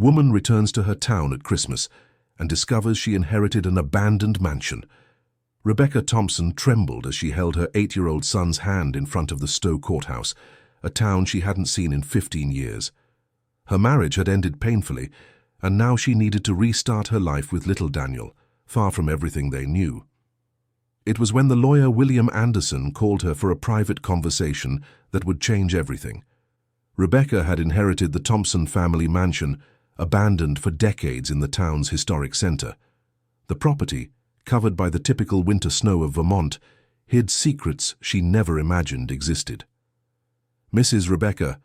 Woman returns to her town at Christmas and discovers she inherited an abandoned mansion. Rebecca Thompson trembled as she held her 8-year-old son's hand in front of the Stowe courthouse, a town she hadn't seen in 15 years. Her marriage had ended painfully, and now she needed to restart her life with little Daniel, far from everything they knew. It was when the lawyer William Anderson called her for a private conversation that would change everything. Rebecca had inherited the Thompson family mansion, abandoned for decades in the town's historic center. The property, covered by the typical winter snow of Vermont, hid secrets she never imagined existed. "Mrs. Rebecca,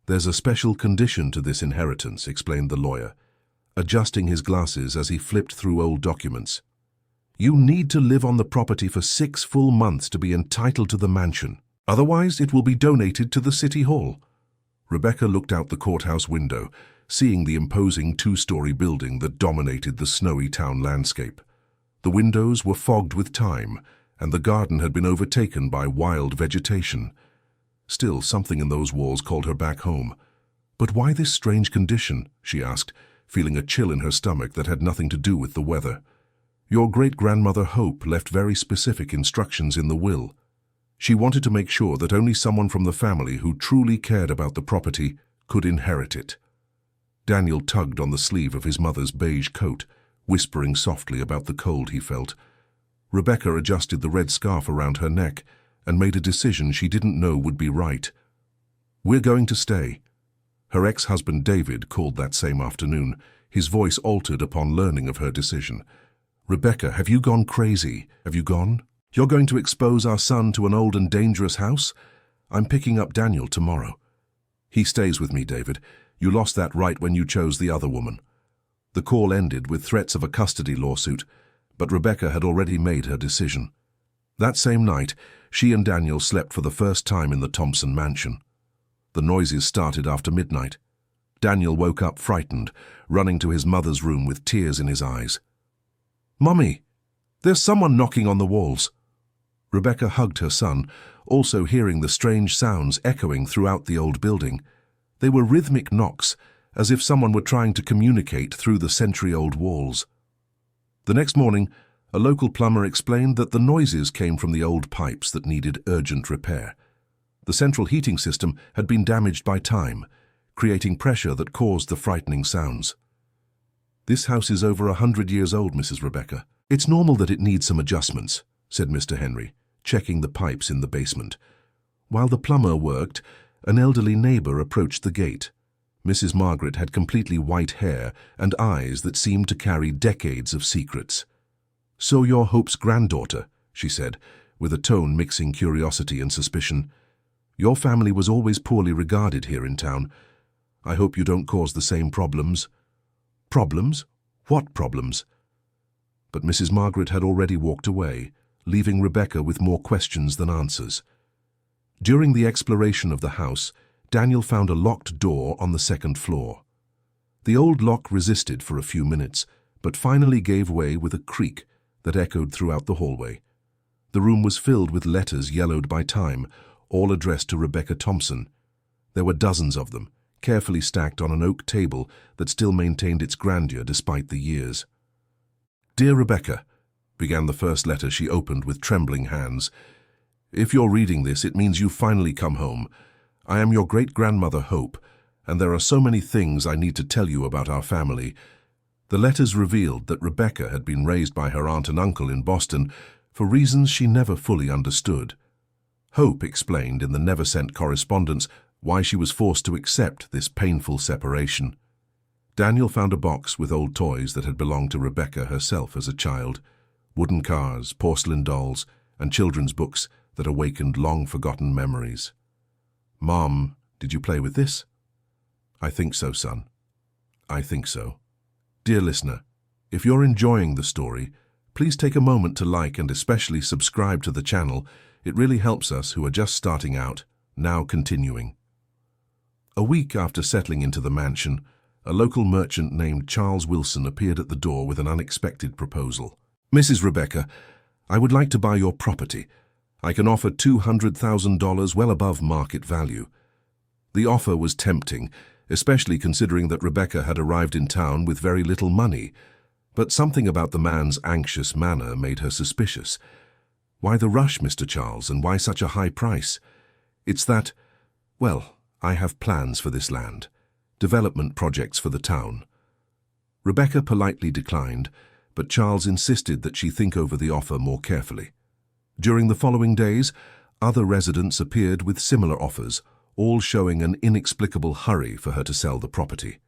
there's a special condition to this inheritance," explained the lawyer, adjusting his glasses as he flipped through old documents. "You need to live on the property for 6 full months to be entitled to the mansion. Otherwise, it will be donated to the city hall." Rebecca looked out the courthouse window, seeing the imposing 2-story building that dominated the snowy town landscape. The windows were fogged with time, and the garden had been overtaken by wild vegetation. Still, something in those walls called her back home. "But why this strange condition?" she asked, feeling a chill in her stomach that had nothing to do with the weather. "Your great-grandmother Hope left very specific instructions in the will. She wanted to make sure that only someone from the family who truly cared about the property could inherit it." Daniel tugged on the sleeve of his mother's beige coat, whispering softly about the cold he felt. Rebecca adjusted the red scarf around her neck and made a decision she didn't know would be right. "We're going to stay." Her ex-husband David called that same afternoon, his voice altered upon learning of her decision. "Rebecca, have you gone crazy? Have you gone? You're going to expose our son to an old and dangerous house? I'm picking up Daniel tomorrow." "He stays with me, David. You lost that right when you chose the other woman." The call ended with threats of a custody lawsuit, but Rebecca had already made her decision. That same night, she and Daniel slept for the first time in the Thompson mansion. The noises started after midnight. Daniel woke up frightened, running to his mother's room with tears in his eyes. "Mummy, there's someone knocking on the walls." Rebecca hugged her son, also hearing the strange sounds echoing throughout the old building. They were rhythmic knocks, as if someone were trying to communicate through the century-old walls. The next morning, a local plumber explained that the noises came from the old pipes that needed urgent repair. The central heating system had been damaged by time, creating pressure that caused the frightening sounds. "This house is over 100 years old, Mrs. Rebecca. It's normal that it needs some adjustments," said Mr. Henry, checking the pipes in the basement. While the plumber worked, an elderly neighbor approached the gate. Mrs. Margaret had completely white hair and eyes that seemed to carry decades of secrets. "So you're Hope's granddaughter," she said, with a tone mixing curiosity and suspicion. "Your family was always poorly regarded here in town. I hope you don't cause the same problems." "Problems? What problems?" But Mrs. Margaret had already walked away, leaving Rebecca with more questions than answers. During the exploration of the house, Daniel found a locked door on the 2nd floor. The old lock resisted for a few minutes, but finally gave way with a creak that echoed throughout the hallway. The room was filled with letters yellowed by time, all addressed to Rebecca Thompson. There were dozens of them, carefully stacked on an oak table that still maintained its grandeur despite the years. "Dear Rebecca," began the first letter she opened with trembling hands. "If you're reading this, it means you've finally come home. I am your great-grandmother Hope, and there are so many things I need to tell you about our family." The letters revealed that Rebecca had been raised by her aunt and uncle in Boston for reasons she never fully understood. Hope explained in the never-sent correspondence why she was forced to accept this painful separation. Daniel found a box with old toys that had belonged to Rebecca herself as a child, wooden cars, porcelain dolls, and children's books that awakened long-forgotten memories. "Mom, did you play with this?" "I think so, son. I think so." Dear listener, if you're enjoying the story, please take a moment to like and especially subscribe to the channel. It really helps us who are just starting out, now continuing. A week after settling into the mansion, a local merchant named Charles Wilson appeared at the door with an unexpected proposal. "Mrs. Rebecca, I would like to buy your property. I can offer $200,000, well above market value." The offer was tempting, especially considering that Rebecca had arrived in town with very little money. But something about the man's anxious manner made her suspicious. "Why the rush, Mr. Charles, and why such a high price?" "It's that, well, I have plans for this land, development projects for the town." Rebecca politely declined, but Charles insisted that she think over the offer more carefully. During the following days, other residents appeared with similar offers, all showing an inexplicable hurry for her to sell the property.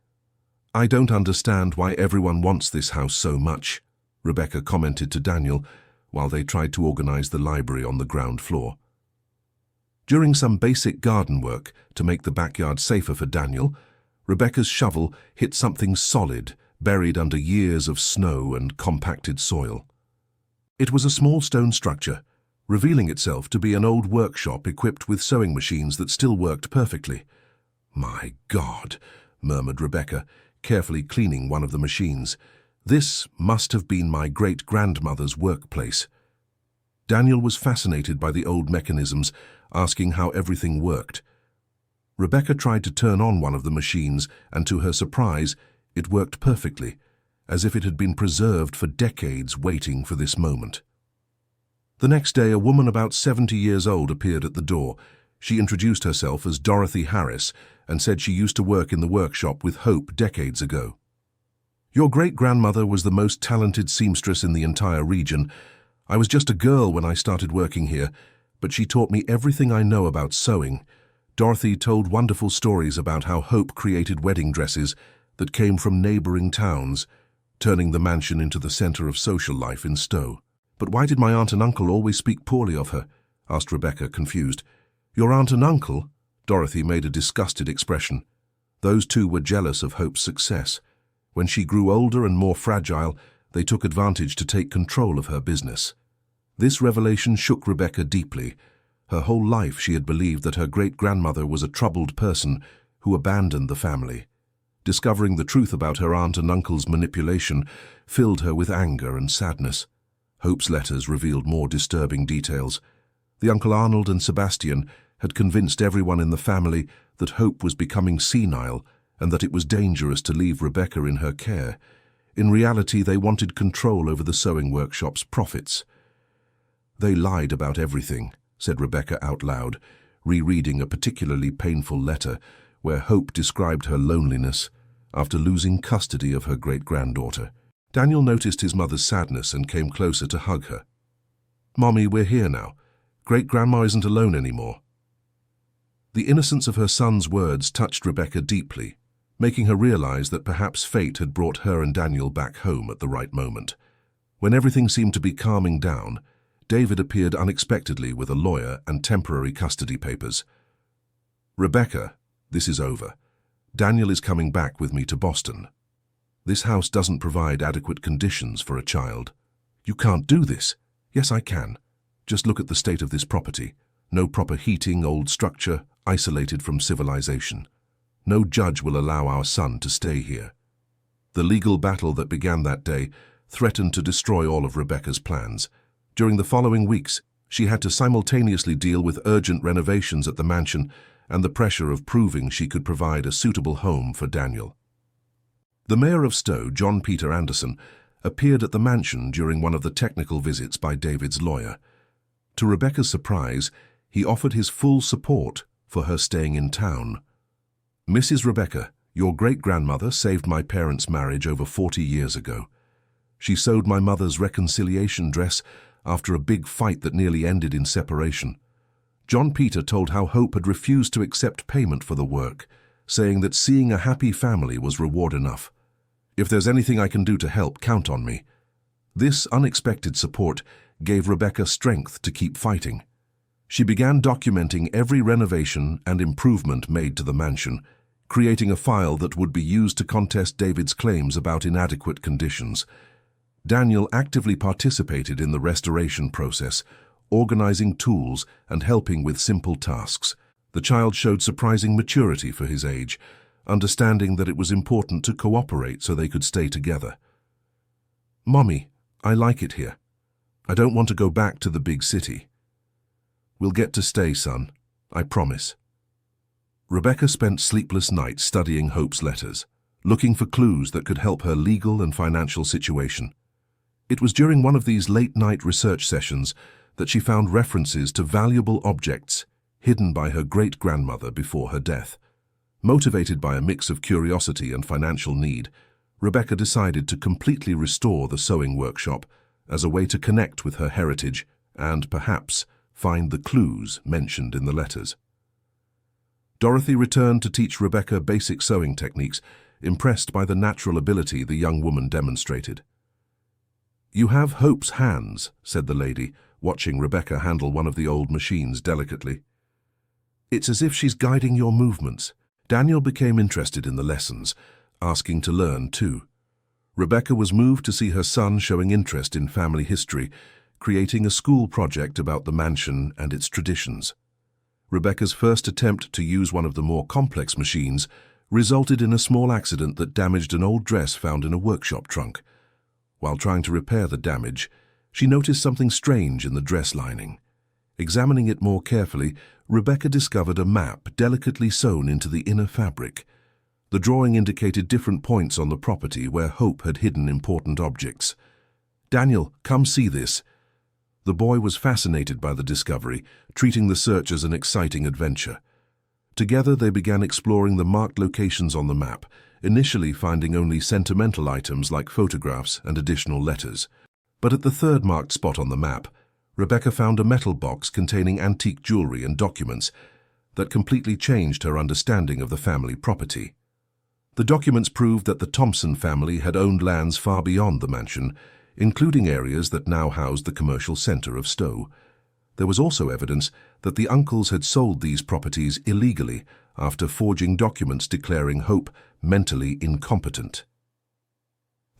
"I don't understand why everyone wants this house so much," Rebecca commented to Daniel while they tried to organize the library on the ground floor. During some basic garden work to make the backyard safer for Daniel, Rebecca's shovel hit something solid, buried under years of snow and compacted soil. It was a small stone structure, revealing itself to be an old workshop equipped with sewing machines that still worked perfectly. "My God," murmured Rebecca, carefully cleaning one of the machines. "This must have been my great-grandmother's workplace." Daniel was fascinated by the old mechanisms, asking how everything worked. Rebecca tried to turn on one of the machines, and to her surprise, it worked perfectly, as if it had been preserved for decades waiting for this moment. The next day, a woman about 70 years old appeared at the door. She introduced herself as Dorothy Harris and said she used to work in the workshop with Hope decades ago. "Your great-grandmother was the most talented seamstress in the entire region. I was just a girl when I started working here, but she taught me everything I know about sewing." Dorothy told wonderful stories about how Hope created wedding dresses that came from neighboring towns, turning the mansion into the center of social life in Stowe. "But why did my aunt and uncle always speak poorly of her?" asked Rebecca, confused. "Your aunt and uncle?" Dorothy made a disgusted expression. Those two were jealous of Hope's success. When she grew older and more fragile, they took advantage to take control of her business. This revelation shook Rebecca deeply. Her whole life she had believed that her great-grandmother was a troubled person who abandoned the family. Discovering the truth about her aunt and uncle's manipulation filled her with anger and sadness. Hope's letters revealed more disturbing details. The Uncle Arnold and Sebastian had convinced everyone in the family that Hope was becoming senile and that it was dangerous to leave Rebecca in her care. In reality, they wanted control over the sewing workshop's profits. "They lied about everything," said Rebecca out loud, rereading a particularly painful letter where Hope described her loneliness after losing custody of her great-granddaughter. Daniel noticed his mother's sadness and came closer to hug her. "Mommy, we're here now. Great-grandma isn't alone anymore." The innocence of her son's words touched Rebecca deeply, making her realize that perhaps fate had brought her and Daniel back home at the right moment. When everything seemed to be calming down, David appeared unexpectedly with a lawyer and temporary custody papers. "Rebecca, this is over. Daniel is coming back with me to Boston. This house doesn't provide adequate conditions for a child." "You can't do this." "Yes, I can. Just look at the state of this property. No proper heating, old structure, isolated from civilization. No judge will allow our son to stay here." The legal battle that began that day threatened to destroy all of Rebecca's plans. During the following weeks, she had to simultaneously deal with urgent renovations at the mansion and the pressure of proving she could provide a suitable home for Daniel. The mayor of Stowe, John Peter Anderson, appeared at the mansion during one of the technical visits by David's lawyer. To Rebecca's surprise, he offered his full support for her staying in town. "Mrs. Rebecca, your great-grandmother saved my parents' marriage over 40 years ago. She sewed my mother's reconciliation dress after a big fight that nearly ended in separation." John Peter told how Hope had refused to accept payment for the work, saying that seeing a happy family was reward enough. "If there's anything I can do to help, count on me." This unexpected support gave Rebecca strength to keep fighting. She began documenting every renovation and improvement made to the mansion, creating a file that would be used to contest David's claims about inadequate conditions. Daniel actively participated in the restoration process, organizing tools and helping with simple tasks. The child showed surprising maturity for his age, understanding that it was important to cooperate so they could stay together. "Mommy, I like it here. I don't want to go back to the big city." "We'll get to stay, son. I promise." Rebecca spent sleepless nights studying Hope's letters, looking for clues that could help her legal and financial situation. It was during one of these late-night research sessions that she found references to valuable objects hidden by her great-grandmother before her death. Motivated by a mix of curiosity and financial need, Rebecca decided to completely restore the sewing workshop as a way to connect with her heritage and, perhaps, find the clues mentioned in the letters. Dorothy returned to teach Rebecca basic sewing techniques, impressed by the natural ability the young woman demonstrated. "You have Hope's hands," said the lady, watching Rebecca handle one of the old machines delicately. "It's as if she's guiding your movements." Daniel became interested in the lessons, asking to learn too. Rebecca was moved to see her son showing interest in family history, creating a school project about the mansion and its traditions. Rebecca's first attempt to use one of the more complex machines resulted in a small accident that damaged an old dress found in a workshop trunk. While trying to repair the damage, she noticed something strange in the dress lining. Examining it more carefully, Rebecca discovered a map delicately sewn into the inner fabric. The drawing indicated different points on the property where Hope had hidden important objects. "Daniel, come see this." The boy was fascinated by the discovery, treating the search as an exciting adventure. Together they began exploring the marked locations on the map, initially finding only sentimental items like photographs and additional letters. But at the third marked spot on the map, Rebecca found a metal box containing antique jewelry and documents that completely changed her understanding of the family property. The documents proved that the Thompson family had owned lands far beyond the mansion, including areas that now housed the commercial center of Stowe. There was also evidence that the uncles had sold these properties illegally after forging documents declaring Hope mentally incompetent.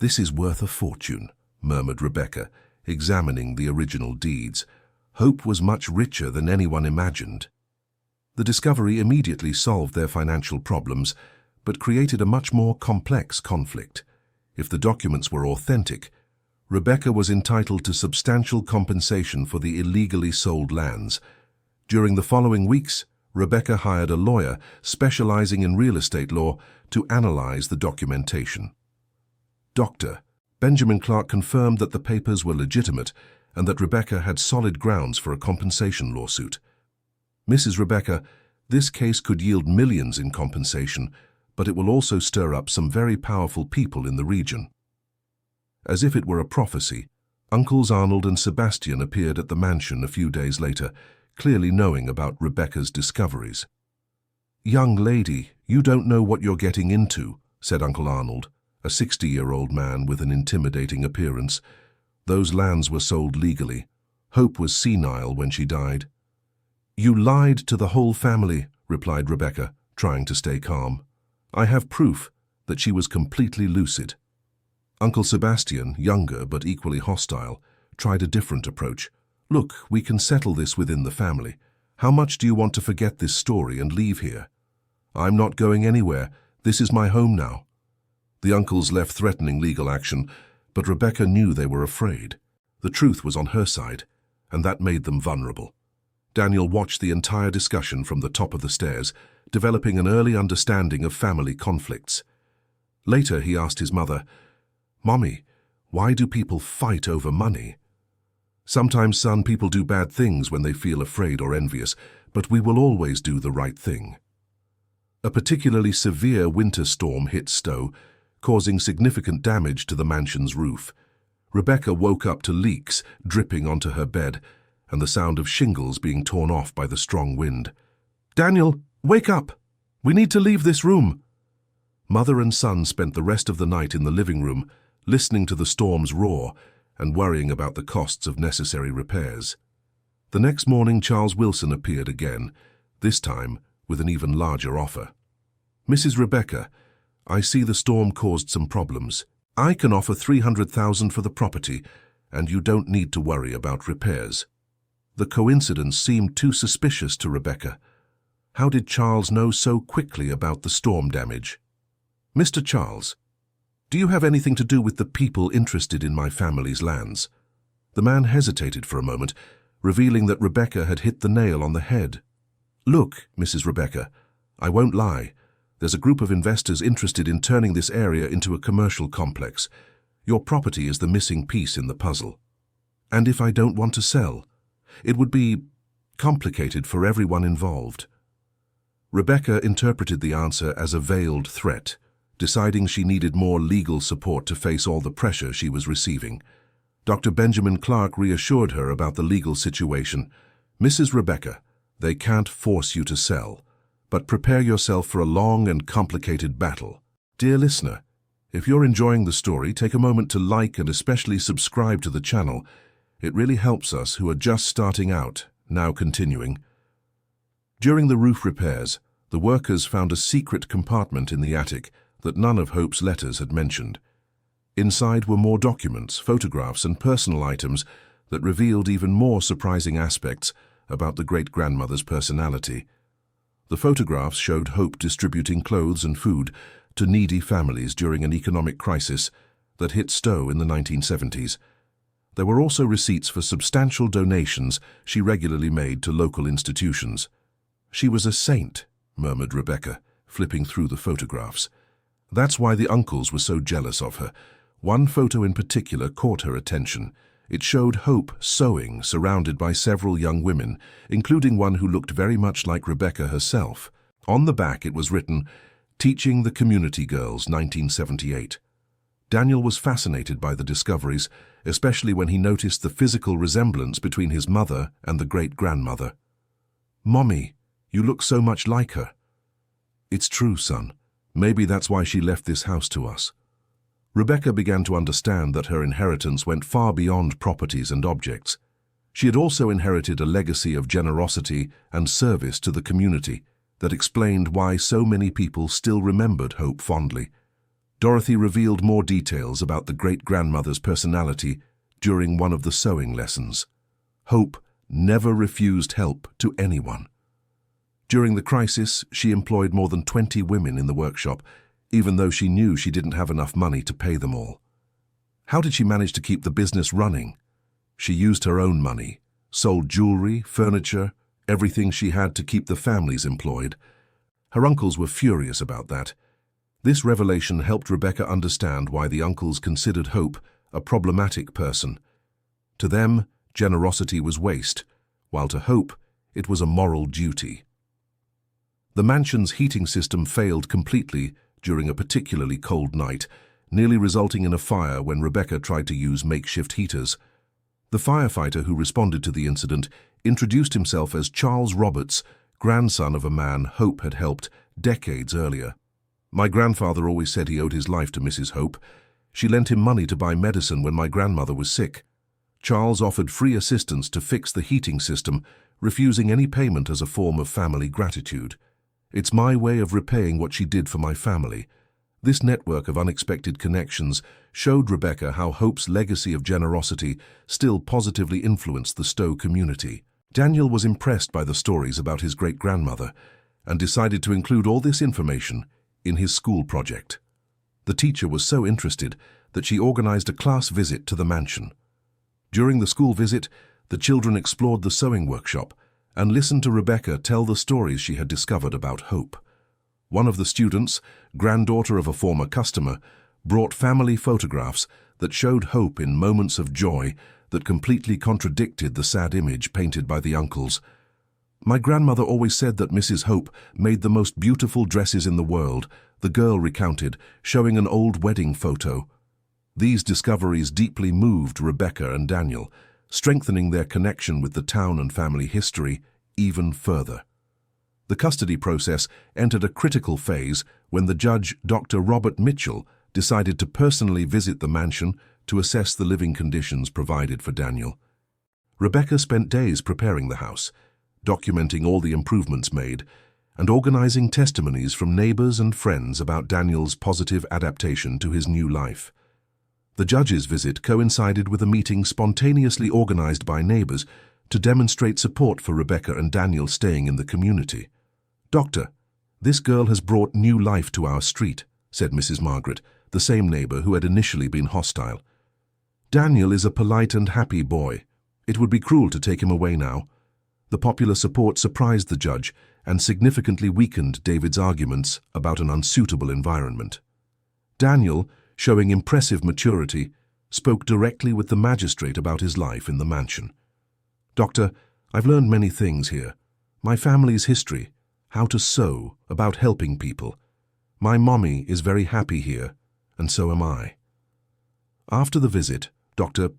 "This is worth a fortune," murmured Rebecca, examining the original deeds. Hope was much richer than anyone imagined. The discovery immediately solved their financial problems, but created a much more complex conflict. If the documents were authentic, Rebecca was entitled to substantial compensation for the illegally sold lands. During the following weeks, Rebecca hired a lawyer specializing in real estate law to analyze the documentation. Dr. Benjamin Clark confirmed that the papers were legitimate and that Rebecca had solid grounds for a compensation lawsuit. "Mrs. Rebecca, this case could yield millions in compensation, but it will also stir up some very powerful people in the region." As if it were a prophecy, Uncles Arnold and Sebastian appeared at the mansion a few days later, clearly knowing about Rebecca's discoveries. "Young lady, you don't know what you're getting into," said Uncle Arnold, a 60-year-old man with an intimidating appearance. "Those lands were sold legally. Hope was senile when she died." "You lied to the whole family," replied Rebecca, trying to stay calm. "I have proof that she was completely lucid." Uncle Sebastian, younger but equally hostile, tried a different approach. "Look, we can settle this within the family. How much do you want to forget this story and leave here?" "I'm not going anywhere. This is my home now." The uncles left threatening legal action, but Rebecca knew they were afraid. The truth was on her side, and that made them vulnerable. Daniel watched the entire discussion from the top of the stairs, developing an early understanding of family conflicts. Later, he asked his mother, "Mommy, why do people fight over money?" "Sometimes, son, people do bad things when they feel afraid or envious, but we will always do the right thing." A particularly severe winter storm hit Stowe, causing significant damage to the mansion's roof. Rebecca woke up to leaks dripping onto her bed and the sound of shingles being torn off by the strong wind. "Daniel, wake up! We need to leave this room!" Mother and son spent the rest of the night in the living room, listening to the storm's roar and worrying about the costs of necessary repairs. The next morning, Charles Wilson appeared again, this time with an even larger offer. "Mrs. Rebecca, I see the storm caused some problems. I can offer $300,000 for the property, and you don't need to worry about repairs." The coincidence seemed too suspicious to Rebecca. How did Charles know so quickly about the storm damage? "Mr. Charles, do you have anything to do with the people interested in my family's lands?" The man hesitated for a moment, revealing that Rebecca had hit the nail on the head. "Look, Mrs. Rebecca, I won't lie. There's a group of investors interested in turning this area into a commercial complex. Your property is the missing piece in the puzzle. And if I don't want to sell? It would be complicated for everyone involved. Rebecca interpreted the answer as a veiled threat, deciding she needed more legal support to face all the pressure she was receiving. Dr. Benjamin Clark reassured her about the legal situation. Mrs. Rebecca, they can't force you to sell, but prepare yourself for a long and complicated battle. Dear listener, if you're enjoying the story, take a moment to like and especially subscribe to the channel. It really helps us who are just starting out. Now continuing. During the roof repairs, the workers found a secret compartment in the attic that none of Hope's letters had mentioned. Inside were more documents, photographs, and personal items that revealed even more surprising aspects about the great-grandmother's personality. The photographs showed Hope distributing clothes and food to needy families during an economic crisis that hit Stowe in the 1970s. There were also receipts for substantial donations she regularly made to local institutions. She was a saint, murmured Rebecca, flipping through the photographs. That's why the uncles were so jealous of her. One photo in particular caught her attention. It showed Hope sewing, surrounded by several young women, including one who looked very much like Rebecca herself. On the back it was written, "Teaching the Community Girls, 1978. Daniel was fascinated by the discoveries, especially when he noticed the physical resemblance between his mother and the great-grandmother. "Mommy, you look so much like her." "It's true, son. Maybe that's why she left this house to us." Rebecca began to understand that her inheritance went far beyond properties and objects. She had also inherited a legacy of generosity and service to the community that explained why so many people still remembered Hope fondly. Dorothy revealed more details about the great-grandmother's personality during one of the sewing lessons. Hope never refused help to anyone. During the crisis, she employed more than 20 women in the workshop, even though she knew she didn't have enough money to pay them all. How did she manage to keep the business running? She used her own money, sold jewelry, furniture, everything she had to keep the families employed. Her uncles were furious about that. This revelation helped Rebecca understand why the uncles considered Hope a problematic person. To them, generosity was waste, while to Hope, it was a moral duty. The mansion's heating system failed completely during a particularly cold night, nearly resulting in a fire when Rebecca tried to use makeshift heaters. The firefighter who responded to the incident introduced himself as Charles Roberts, grandson of a man Hope had helped decades earlier. "My grandfather always said he owed his life to Mrs. Hope. She lent him money to buy medicine when my grandmother was sick." Charles offered free assistance to fix the heating system, refusing any payment as a form of family gratitude. "It's my way of repaying what she did for my family." This network of unexpected connections showed Rebecca how Hope's legacy of generosity still positively influenced the Stowe community. Daniel was impressed by the stories about his great-grandmother and decided to include all this information in his school project. The teacher was so interested that she organized a class visit to the mansion. During the school visit, the children explored the sewing workshop and listened to Rebecca tell the stories she had discovered about Hope. One of the students, granddaughter of a former customer, brought family photographs that showed Hope in moments of joy that completely contradicted the sad image painted by the uncles. "My grandmother always said that Mrs. Hope made the most beautiful dresses in the world," the girl recounted, showing an old wedding photo. These discoveries deeply moved Rebecca and Daniel, strengthening their connection with the town and family history even further. The custody process entered a critical phase when the judge, Dr. Robert Mitchell, decided to personally visit the mansion to assess the living conditions provided for Daniel. Rebecca spent days preparing the house, documenting all the improvements made, and organizing testimonies from neighbors and friends about Daniel's positive adaptation to his new life. The judge's visit coincided with a meeting spontaneously organized by neighbors to demonstrate support for Rebecca and Daniel staying in the community. "Doctor, this girl has brought new life to our street," said Mrs. Margaret, the same neighbor who had initially been hostile. "Daniel is a polite and happy boy. It would be cruel to take him away now." The popular support surprised the judge, and significantly weakened David's arguments about an unsuitable environment. Daniel, showing impressive maturity, spoke directly with the magistrate about his life in the mansion. "Doctor, I've learned many things here. My family's history, how to sew, about helping people. My mommy is very happy here, and so am I." After the visit, Dr.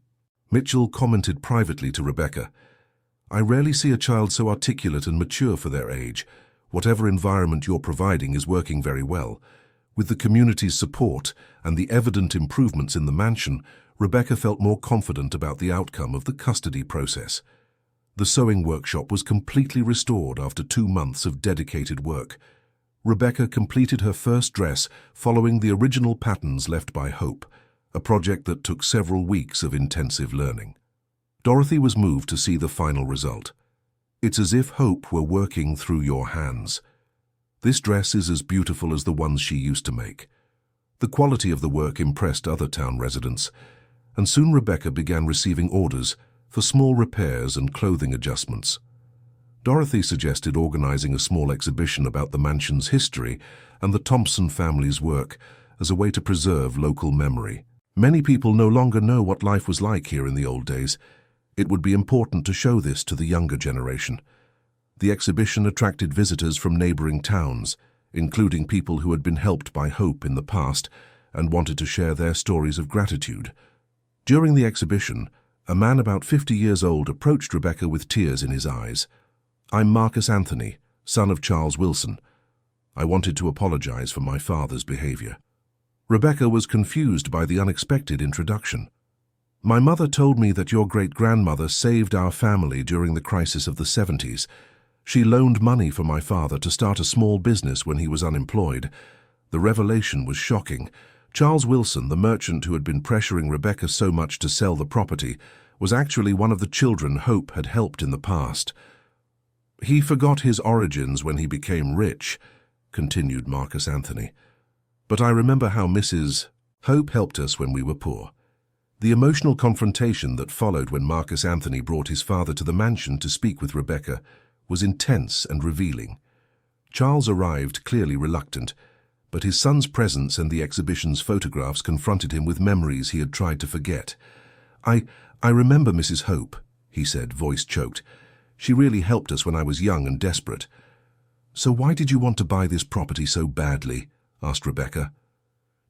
Mitchell commented privately to Rebecca, "I rarely see a child so articulate and mature for their age. Whatever environment you're providing is working very well. With the community's support and the evident improvements in the mansion, Rebecca felt more confident about the outcome of the custody process. The sewing workshop was completely restored after 2 months of dedicated work. Rebecca completed her first dress following the original patterns left by Hope, a project that took several weeks of intensive learning. Dorothy was moved to see the final result. "It's as if Hope were working through your hands. This dress is as beautiful as the ones she used to make." The quality of the work impressed other town residents, and soon Rebecca began receiving orders for small repairs and clothing adjustments. Dorothy suggested organizing a small exhibition about the mansion's history and the Thompson family's work as a way to preserve local memory. "Many people no longer know what life was like here in the old days. It would be important to show this to the younger generation." The exhibition attracted visitors from neighboring towns, including people who had been helped by Hope in the past and wanted to share their stories of gratitude. During the exhibition, a man about 50 years old approached Rebecca with tears in his eyes. "I'm Marcus Anthony, son of Charles Wilson. I wanted to apologize for my father's behavior." Rebecca was confused by the unexpected introduction. "My mother told me that your great-grandmother saved our family during the crisis of the 70s. She loaned money for my father to start a small business when he was unemployed." The revelation was shocking. Charles Wilson, the merchant who had been pressuring Rebecca so much to sell the property, was actually one of the children Hope had helped in the past. "He forgot his origins when he became rich," continued Marcus Anthony. "But I remember how Mrs. Hope helped us when we were poor." The emotional confrontation that followed when Marcus Anthony brought his father to the mansion to speak with Rebecca was intense and revealing. Charles arrived clearly reluctant, but his son's presence and the exhibition's photographs confronted him with memories he had tried to forget. I remember Mrs. Hope," he said, voice choked. "She really helped us when I was young and desperate." "So why did you want to buy this property so badly?" asked Rebecca.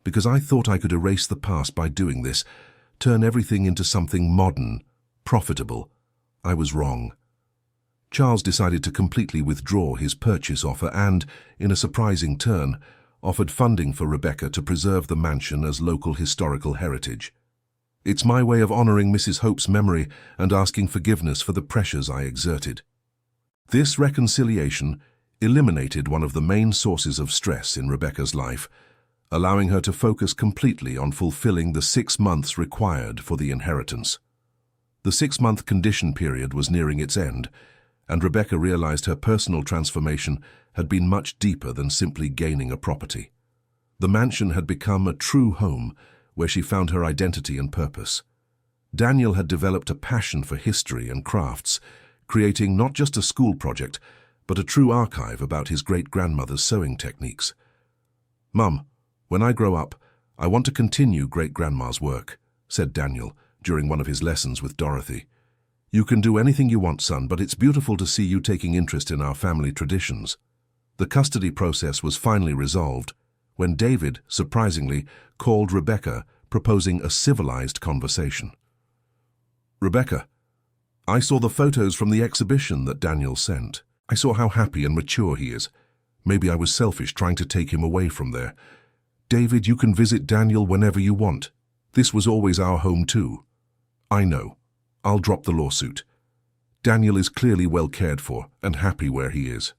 "Because I thought I could erase the past by doing this, turn everything into something modern, profitable. I was wrong." Charles decided to completely withdraw his purchase offer and, in a surprising turn, offered funding for Rebecca to preserve the mansion as local historical heritage. "It's my way of honoring Mrs. Hope's memory and asking forgiveness for the pressures I exerted." This reconciliation eliminated one of the main sources of stress in Rebecca's life, allowing her to focus completely on fulfilling the 6 months required for the inheritance. The 6-month condition period was nearing its end, and Rebecca realized her personal transformation had been much deeper than simply gaining a property. The mansion had become a true home where she found her identity and purpose. Daniel had developed a passion for history and crafts, creating not just a school project, but a true archive about his great-grandmother's sewing techniques. "Mum, when I grow up, I want to continue great-grandma's work," said Daniel during one of his lessons with Dorothy. "You can do anything you want, son, but it's beautiful to see you taking interest in our family traditions." The custody process was finally resolved when David, surprisingly, called Rebecca, proposing a civilized conversation. "Rebecca, I saw the photos from the exhibition that Daniel sent. I saw how happy and mature he is. Maybe I was selfish trying to take him away from there. David, you can visit Daniel whenever you want. This was always our home too." "I know. I'll drop the lawsuit. Daniel is clearly well cared for and happy where he is."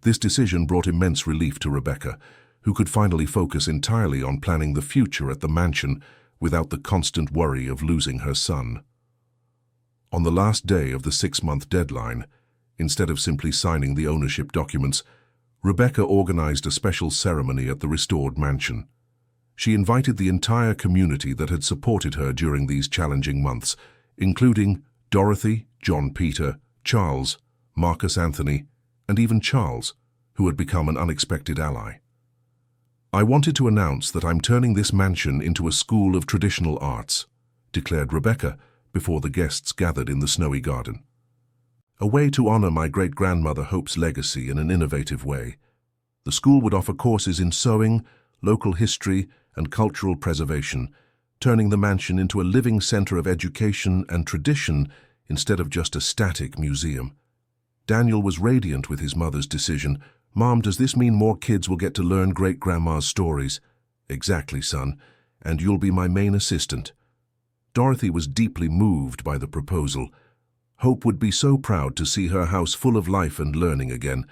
This decision brought immense relief to Rebecca, who could finally focus entirely on planning the future at the mansion without the constant worry of losing her son. On the last day of the 6-month deadline, instead of simply signing the ownership documents, Rebecca organized a special ceremony at the restored mansion. She invited the entire community that had supported her during these challenging months, including Dorothy, John Peter, Charles, Marcus Anthony, and even Charles, who had become an unexpected ally. "I wanted to announce that I'm turning this mansion into a school of traditional arts," declared Rebecca before the guests gathered in the snowy garden. "A way to honor my great-grandmother Hope's legacy in an innovative way. The school would offer courses in sewing, local history, and cultural preservation, turning the mansion into a living center of education and tradition instead of just a static museum." Daniel was radiant with his mother's decision. "Mom, does this mean more kids will get to learn great-grandma's stories?" "Exactly, son, and you'll be my main assistant." Dorothy was deeply moved by the proposal. Hope would be so proud to see her house full of life and learning again.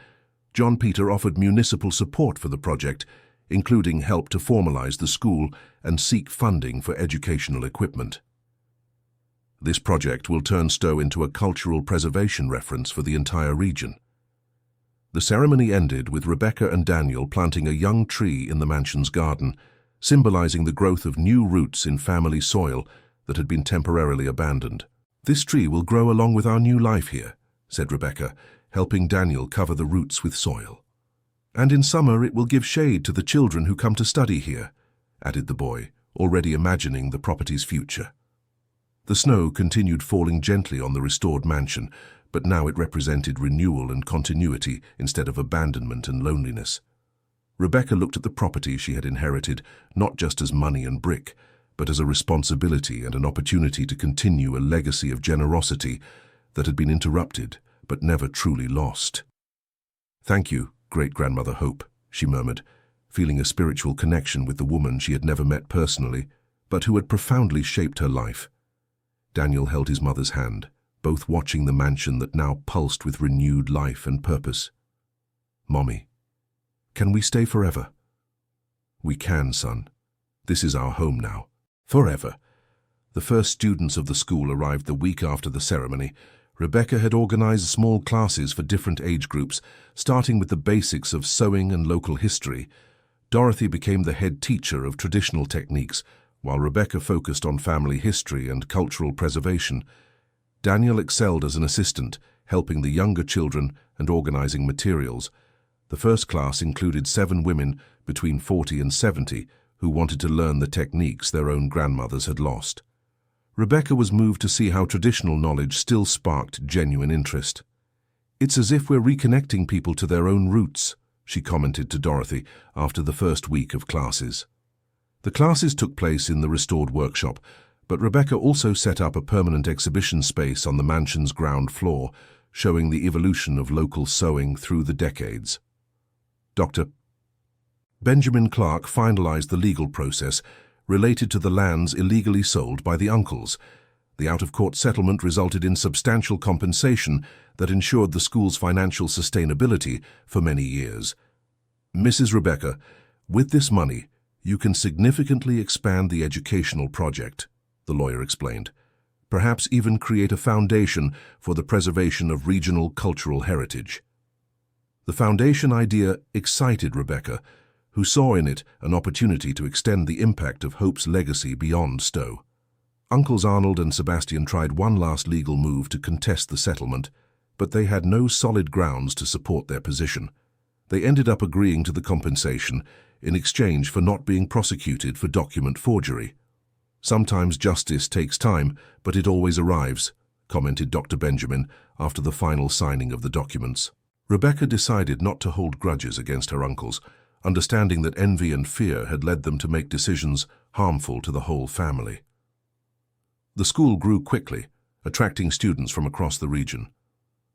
John Peter offered municipal support for the project, including help to formalize the school and seek funding for educational equipment. This project will turn Stowe into a cultural preservation reference for the entire region. The ceremony ended with Rebecca and Daniel planting a young tree in the mansion's garden, symbolizing the growth of new roots in family soil that had been temporarily abandoned. "This tree will grow along with our new life here," said Rebecca, helping Daniel cover the roots with soil. "And in summer it will give shade to the children who come to study here," added the boy, already imagining the property's future. The snow continued falling gently on the restored mansion, but now it represented renewal and continuity instead of abandonment and loneliness. Rebecca looked at the property she had inherited not just as money and brick, but as a responsibility and an opportunity to continue a legacy of generosity that had been interrupted but never truly lost. "Thank you, Great-Grandmother Hope," she murmured, feeling a spiritual connection with the woman she had never met personally, but who had profoundly shaped her life. Daniel held his mother's hand, both watching the mansion that now pulsed with renewed life and purpose. "Mommy, can we stay forever?" "We can, son. This is our home now. Forever." The first students of the school arrived the week after the ceremony. Rebecca had organized small classes for different age groups, starting with the basics of sewing and local history. Dorothy became the head teacher of traditional techniques, while Rebecca focused on family history and cultural preservation. Daniel excelled as an assistant, helping the younger children and organizing materials. The first class included 7 women between 40 and 70 who wanted to learn the techniques their own grandmothers had lost. Rebecca was moved to see how traditional knowledge still sparked genuine interest. "It's as if we're reconnecting people to their own roots," she commented to Dorothy after the first week of classes. The classes took place in the restored workshop, but Rebecca also set up a permanent exhibition space on the mansion's ground floor, showing the evolution of local sewing through the decades. Dr. Benjamin Clark finalized the legal process related to the lands illegally sold by the uncles. The out-of-court settlement resulted in substantial compensation that ensured the school's financial sustainability for many years. "Mrs. Rebecca, with this money, you can significantly expand the educational project," the lawyer explained. "Perhaps even create a foundation for the preservation of regional cultural heritage." The foundation idea excited Rebecca, who saw in it an opportunity to extend the impact of Hope's legacy beyond Stowe. Uncles Arnold and Sebastian tried one last legal move to contest the settlement, but they had no solid grounds to support their position. They ended up agreeing to the compensation in exchange for not being prosecuted for document forgery. "Sometimes justice takes time, but it always arrives," commented Dr. Benjamin after the final signing of the documents. Rebecca decided not to hold grudges against her uncles, understanding that envy and fear had led them to make decisions harmful to the whole family. The school grew quickly, attracting students from across the region.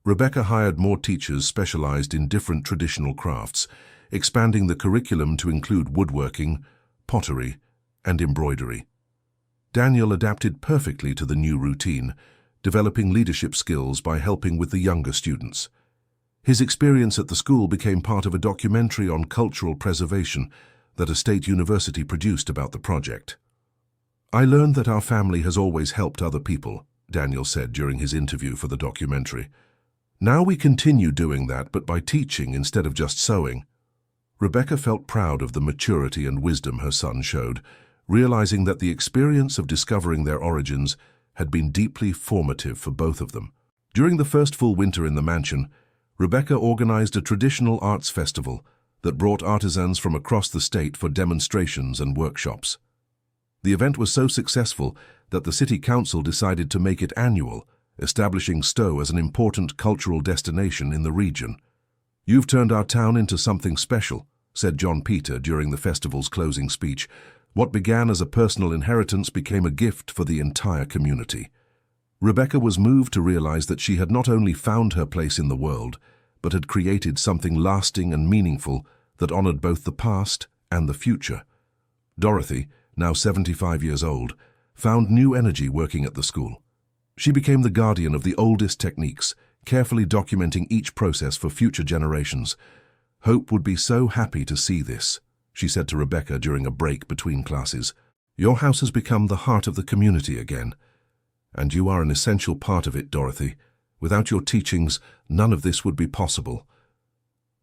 Rebecca hired more teachers specialized in different traditional crafts, expanding the curriculum to include woodworking, pottery, and embroidery. Daniel adapted perfectly to the new routine, developing leadership skills by helping with the younger students. His experience at the school became part of a documentary on cultural preservation that a state university produced about the project. "I learned that our family has always helped other people," Daniel said during his interview for the documentary. "Now we continue doing that, but by teaching instead of just sewing." Rebecca felt proud of the maturity and wisdom her son showed, realizing that the experience of discovering their origins had been deeply formative for both of them. During the first full winter in the mansion, Rebecca organized a traditional arts festival that brought artisans from across the state for demonstrations and workshops. The event was so successful that the city council decided to make it annual, establishing Stowe as an important cultural destination in the region. "You've turned our town into something special," said John Peter during the festival's closing speech. "What began as a personal inheritance became a gift for the entire community." Rebecca was moved to realize that she had not only found her place in the world, but had created something lasting and meaningful that honored both the past and the future. Dorothy, now 75 years old, found new energy working at the school. She became the guardian of the oldest techniques, carefully documenting each process for future generations. "Hope would be so happy to see this," she said to Rebecca during a break between classes. "Your house has become the heart of the community again. And you are an essential part of it, Dorothy. Without your teachings, none of this would be possible."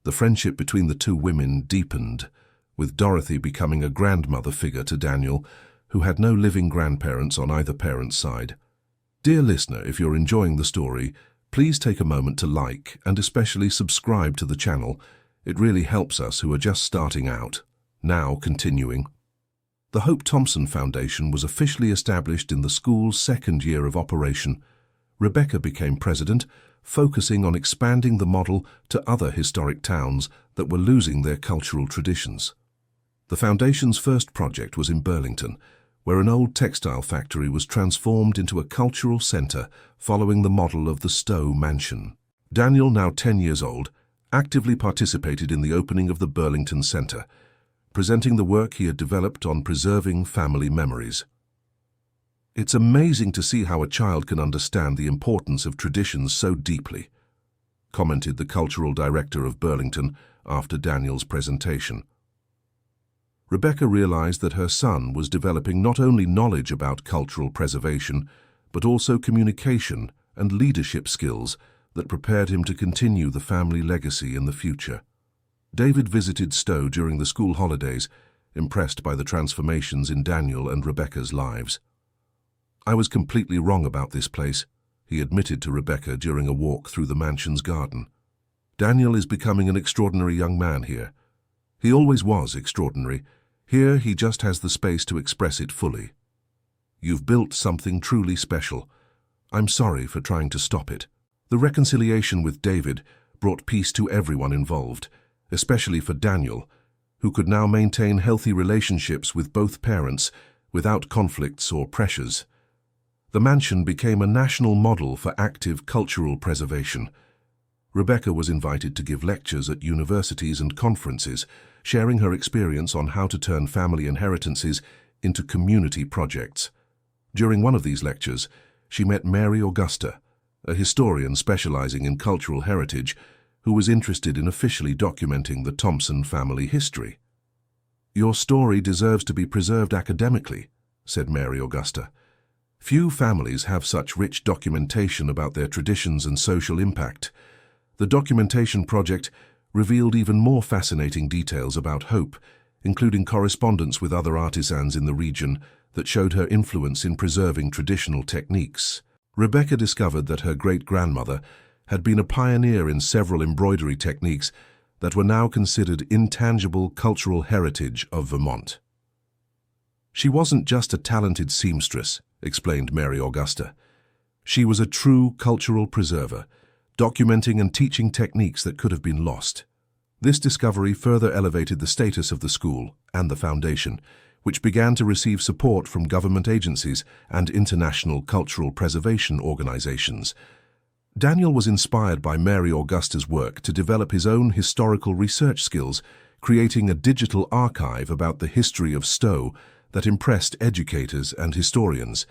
The friendship between the two women deepened, with Dorothy becoming a grandmother figure to Daniel, who had no living grandparents on either parent's side. Dear listener, if you're enjoying the story, please take a moment to like and especially subscribe to the channel. It really helps us who are just starting out. Now, continuing. The Hope Thompson Foundation was officially established in the school's second year of operation. Rebecca became president, focusing on expanding the model to other historic towns that were losing their cultural traditions. The foundation's first project was in Burlington, where an old textile factory was transformed into a cultural center following the model of the Stowe Mansion. Daniel, now 10 years old, actively participated in the opening of the Burlington Center, presenting the work he had developed on preserving family memories. "It's amazing to see how a child can understand the importance of traditions so deeply," commented the cultural director of Burlington after Daniel's presentation. Rebecca realized that her son was developing not only knowledge about cultural preservation, but also communication and leadership skills that prepared him to continue the family legacy in the future. David visited Stowe during the school holidays, impressed by the transformations in Daniel and Rebecca's lives. "I was completely wrong about this place," he admitted to Rebecca during a walk through the mansion's garden. "Daniel is becoming an extraordinary young man here. He always was extraordinary. Here he just has the space to express it fully. You've built something truly special. I'm sorry for trying to stop it." The reconciliation with David brought peace to everyone involved, especially for Daniel, who could now maintain healthy relationships with both parents without conflicts or pressures. The mansion became a national model for active cultural preservation. Rebecca was invited to give lectures at universities and conferences, sharing her experience on how to turn family inheritances into community projects. During one of these lectures, she met Mary Augusta, a historian specializing in cultural heritage, who was interested in officially documenting the Thompson family history. "Your story deserves to be preserved academically," said Mary Augusta. "Few families have such rich documentation about their traditions and social impact." The documentation project revealed even more fascinating details about Hope, including correspondence with other artisans in the region that showed her influence in preserving traditional techniques. Rebecca discovered that her great-grandmother had been a pioneer in several embroidery techniques that were now considered intangible cultural heritage of Vermont. "She wasn't just a talented seamstress," explained Mary Augusta. "She was a true cultural preserver, documenting and teaching techniques that could have been lost." This discovery further elevated the status of the school and the foundation, which began to receive support from government agencies and international cultural preservation organizations. Daniel was inspired by Mary Augusta's work to develop his own historical research skills, creating a digital archive about the history of Stowe that impressed educators and historians.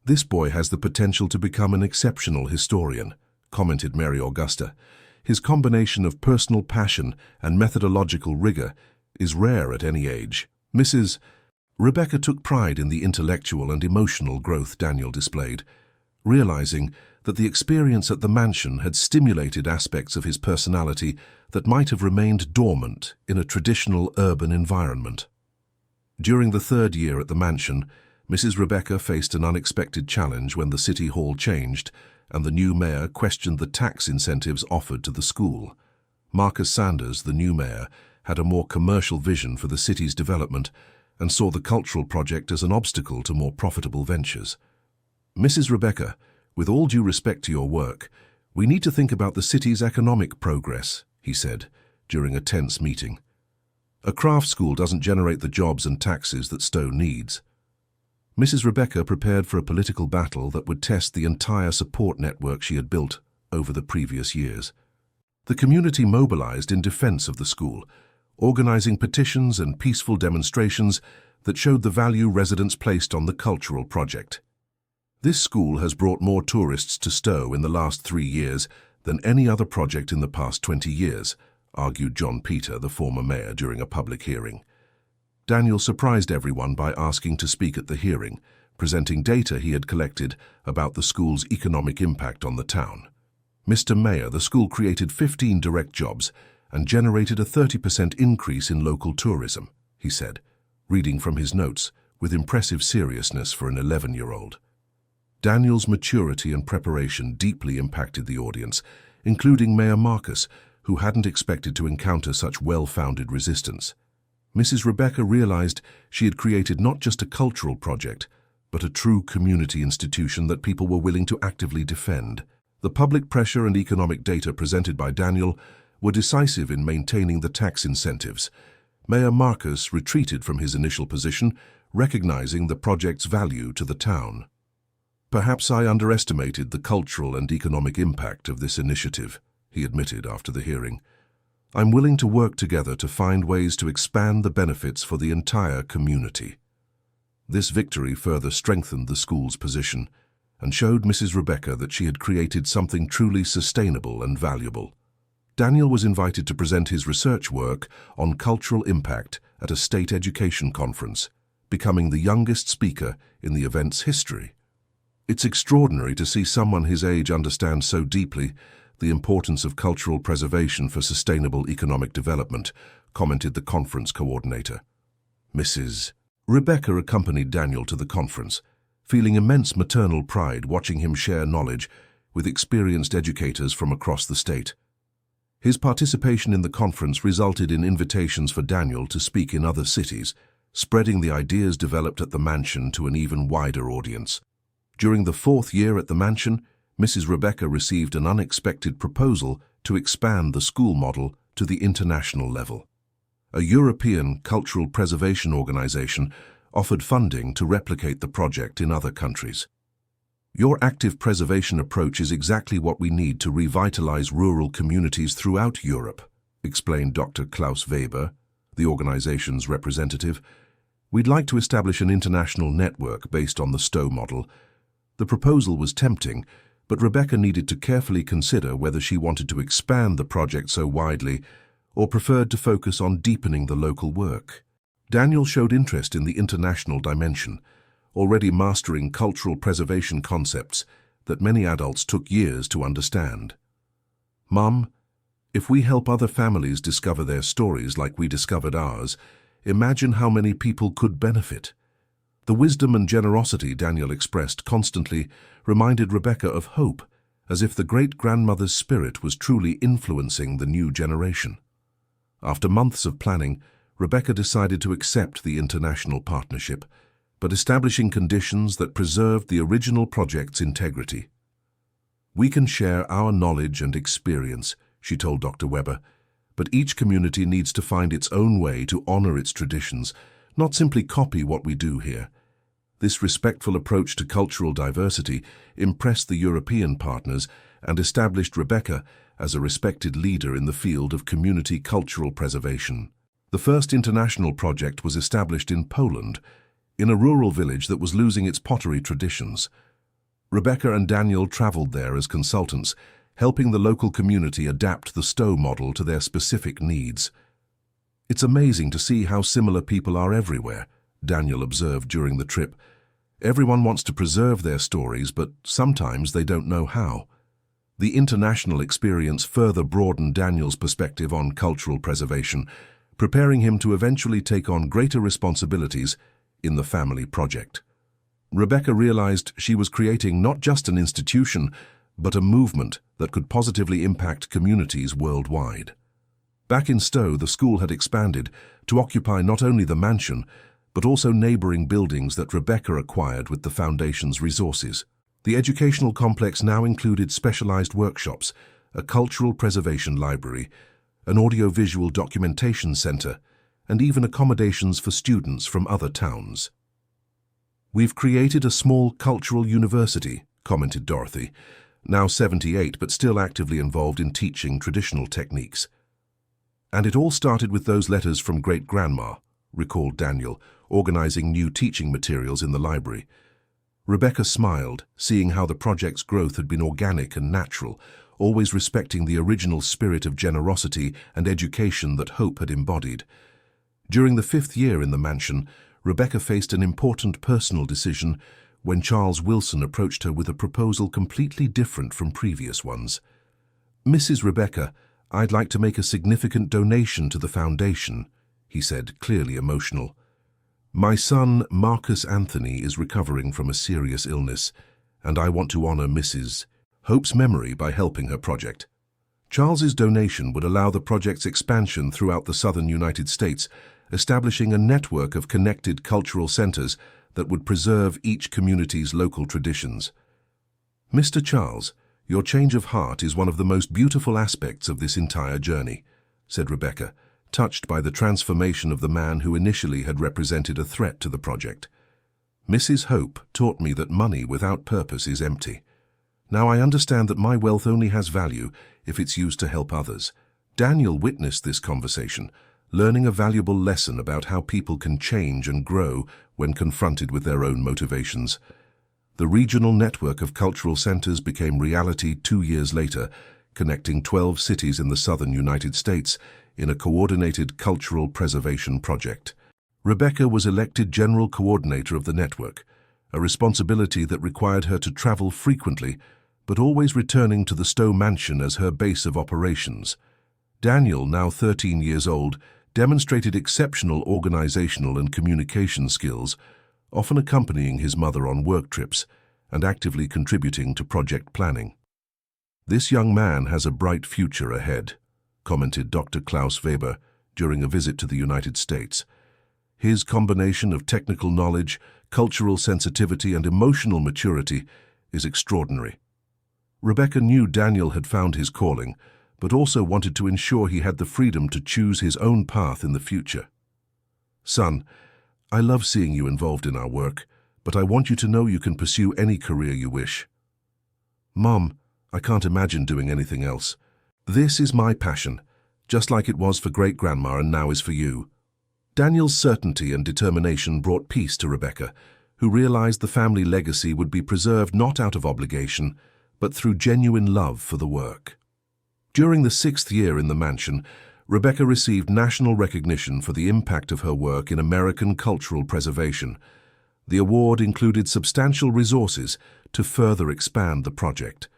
"This boy has the potential to become an exceptional historian," commented Mary Augusta. "His combination of personal passion and methodological rigor is rare at any age." Mrs. Rebecca took pride in the intellectual and emotional growth Daniel displayed, realizing that the experience at the mansion had stimulated aspects of his personality that might have remained dormant in a traditional urban environment. During the third year at the mansion, Mrs. Rebecca faced an unexpected challenge when the city hall changed and the new mayor questioned the tax incentives offered to the school. Marcus Sanders, the new mayor, had a more commercial vision for the city's development and saw the cultural project as an obstacle to more profitable ventures. "Mrs. Rebecca, with all due respect to your work, we need to think about the city's economic progress," he said during a tense meeting. "A craft school doesn't generate the jobs and taxes that Stowe needs." Mrs. Rebecca prepared for a political battle that would test the entire support network she had built over the previous years. The community mobilized in defense of the school, organizing petitions and peaceful demonstrations that showed the value residents placed on the cultural project. "This school has brought more tourists to Stowe in the last 3 years than any other project in the past 20 years, argued John Peter, the former mayor, during a public hearing. Daniel surprised everyone by asking to speak at the hearing, presenting data he had collected about the school's economic impact on the town. "Mr. Mayor, the school created 15 direct jobs and generated a 30% increase in local tourism," he said, reading from his notes with impressive seriousness for an 11-year-old. Daniel's maturity and preparation deeply impacted the audience, including Mayor Marcus, who hadn't expected to encounter such well-founded resistance. Mrs. Rebecca realized she had created not just a cultural project, but a true community institution that people were willing to actively defend. The public pressure and economic data presented by Daniel were decisive in maintaining the tax incentives. Mayor Marcus retreated from his initial position, recognizing the project's value to the town. "Perhaps I underestimated the cultural and economic impact of this initiative," he admitted after the hearing. "I'm willing to work together to find ways to expand the benefits for the entire community." This victory further strengthened the school's position and showed Mrs. Rebecca that she had created something truly sustainable and valuable. Daniel was invited to present his research work on cultural impact at a state education conference, becoming the youngest speaker in the event's history. "It's extraordinary to see someone his age understand so deeply the importance of cultural preservation for sustainable economic development," commented the conference coordinator. Mrs. Rebecca accompanied Daniel to the conference, feeling immense maternal pride watching him share knowledge with experienced educators from across the state. His participation in the conference resulted in invitations for Daniel to speak in other cities, spreading the ideas developed at the mansion to an even wider audience. During the 4th year at the mansion, Mrs. Rebecca received an unexpected proposal to expand the school model to the international level. A European cultural preservation organization offered funding to replicate the project in other countries. "Your active preservation approach is exactly what we need to revitalize rural communities throughout Europe," explained Dr. Klaus Weber, the organization's representative. "We'd like to establish an international network based on the Stowe model." The proposal was tempting, but Rebecca needed to carefully consider whether she wanted to expand the project so widely or preferred to focus on deepening the local work. Daniel showed interest in the international dimension, already mastering cultural preservation concepts that many adults took years to understand. "Mum, if we help other families discover their stories like we discovered ours, imagine how many people could benefit." The wisdom and generosity Daniel expressed constantly reminded Rebecca of hope, as if the great-grandmother's spirit was truly influencing the new generation. After months of planning, Rebecca decided to accept the international partnership, but establishing conditions that preserved the original project's integrity. "We can share our knowledge and experience," she told Dr. Weber, "but each community needs to find its own way to honor its traditions, not simply copy what we do here." This respectful approach to cultural diversity impressed the European partners and established Rebecca as a respected leader in the field of community cultural preservation. The first international project was established in Poland, in a rural village that was losing its pottery traditions. Rebecca and Daniel traveled there as consultants, helping the local community adapt the Stowe model to their specific needs. "It's amazing to see how similar people are everywhere," Daniel observed during the trip. "Everyone wants to preserve their stories, but sometimes they don't know how." The international experience further broadened Daniel's perspective on cultural preservation, preparing him to eventually take on greater responsibilities in the family project. Rebecca realized she was creating not just an institution, but a movement that could positively impact communities worldwide. Back in Stowe, the school had expanded to occupy not only the mansion, but also neighboring buildings that Rebecca acquired with the foundation's resources. The educational complex now included specialized workshops, a cultural preservation library, an audiovisual documentation center, and even accommodations for students from other towns. "We've created a small cultural university," commented Dorothy, now 78 but still actively involved in teaching traditional techniques. "And it all started with those letters from great-grandma," recalled Daniel, organizing new teaching materials in the library. Rebecca smiled, seeing how the project's growth had been organic and natural, always respecting the original spirit of generosity and education that Hope had embodied. During the 5th year in the mansion, Rebecca faced an important personal decision when Charles Wilson approached her with a proposal completely different from previous ones. "Mrs. Rebecca, I'd like to make a significant donation to the foundation," he said, clearly emotional. "My son, Marcus Anthony, is recovering from a serious illness, and I want to honor Mrs. Hope's memory by helping her project." Charles's donation would allow the project's expansion throughout the southern United States, establishing a network of connected cultural centers that would preserve each community's local traditions. "Mr. Charles, your change of heart is one of the most beautiful aspects of this entire journey," said Rebecca, touched by the transformation of the man who initially had represented a threat to the project. "Mrs. Hope taught me that money without purpose is empty. Now I understand that my wealth only has value if it's used to help others." Daniel witnessed this conversation, learning a valuable lesson about how people can change and grow when confronted with their own motivations. The regional network of cultural centers became reality 2 years later, connecting 12 cities in the southern United States in a coordinated cultural preservation project. Rebecca was elected general coordinator of the network, a responsibility that required her to travel frequently, but always returning to the Stowe mansion as her base of operations. Daniel, now 13 years old, demonstrated exceptional organizational and communication skills, often accompanying his mother on work trips and actively contributing to project planning. "This young man has a bright future ahead," commented Dr. Klaus Weber during a visit to the United States. "His combination of technical knowledge, cultural sensitivity, and emotional maturity is extraordinary." Rebecca knew Daniel had found his calling, but also wanted to ensure he had the freedom to choose his own path in the future. "Son, I love seeing you involved in our work, but I want you to know you can pursue any career you wish." "Mom, I can't imagine doing anything else. This is my passion, just like it was for great-grandma and now is for you." Daniel's certainty and determination brought peace to Rebecca, who realized the family legacy would be preserved not out of obligation, but through genuine love for the work. During the 6th year in the mansion, Rebecca received national recognition for the impact of her work in American cultural preservation. The award included substantial resources to further expand the project.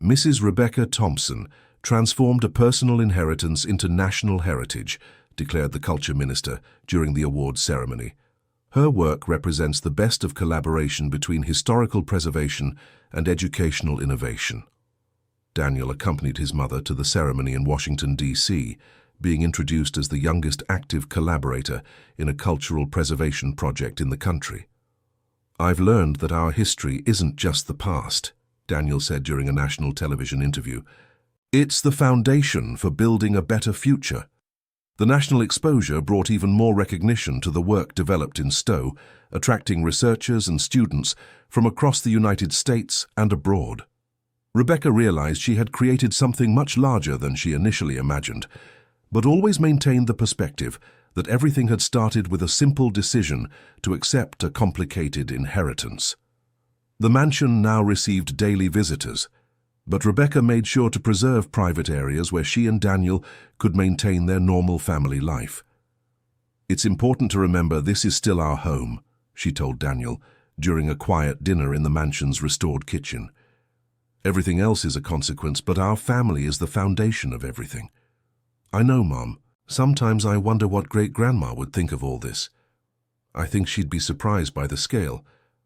Mrs. Rebecca Thompson transformed a personal inheritance into national heritage, declared the culture minister during the awards ceremony. Her work represents the best of collaboration between historical preservation and educational innovation. Daniel accompanied his mother to the ceremony in Washington, D.C., being introduced as the youngest active collaborator in a cultural preservation project in the country. "I've learned that our history isn't just the past," Daniel said during a national television interview. "It's the foundation for building a better future." The national exposure brought even more recognition to the work developed in Stowe, attracting researchers and students from across the United States and abroad. Rebecca realized she had created something much larger than she initially imagined, but always maintained the perspective that everything had started with a simple decision to accept a complicated inheritance. The mansion now received daily visitors, but Rebecca made sure to preserve private areas where she and Daniel could maintain their normal family life. "It's important to remember this is still our home," she told Daniel during a quiet dinner in the mansion's restored kitchen. "Everything else is a consequence, but our family is the foundation of everything." "I know, Mom. Sometimes I wonder what great-grandma would think of all this. I think she'd be surprised by the scale,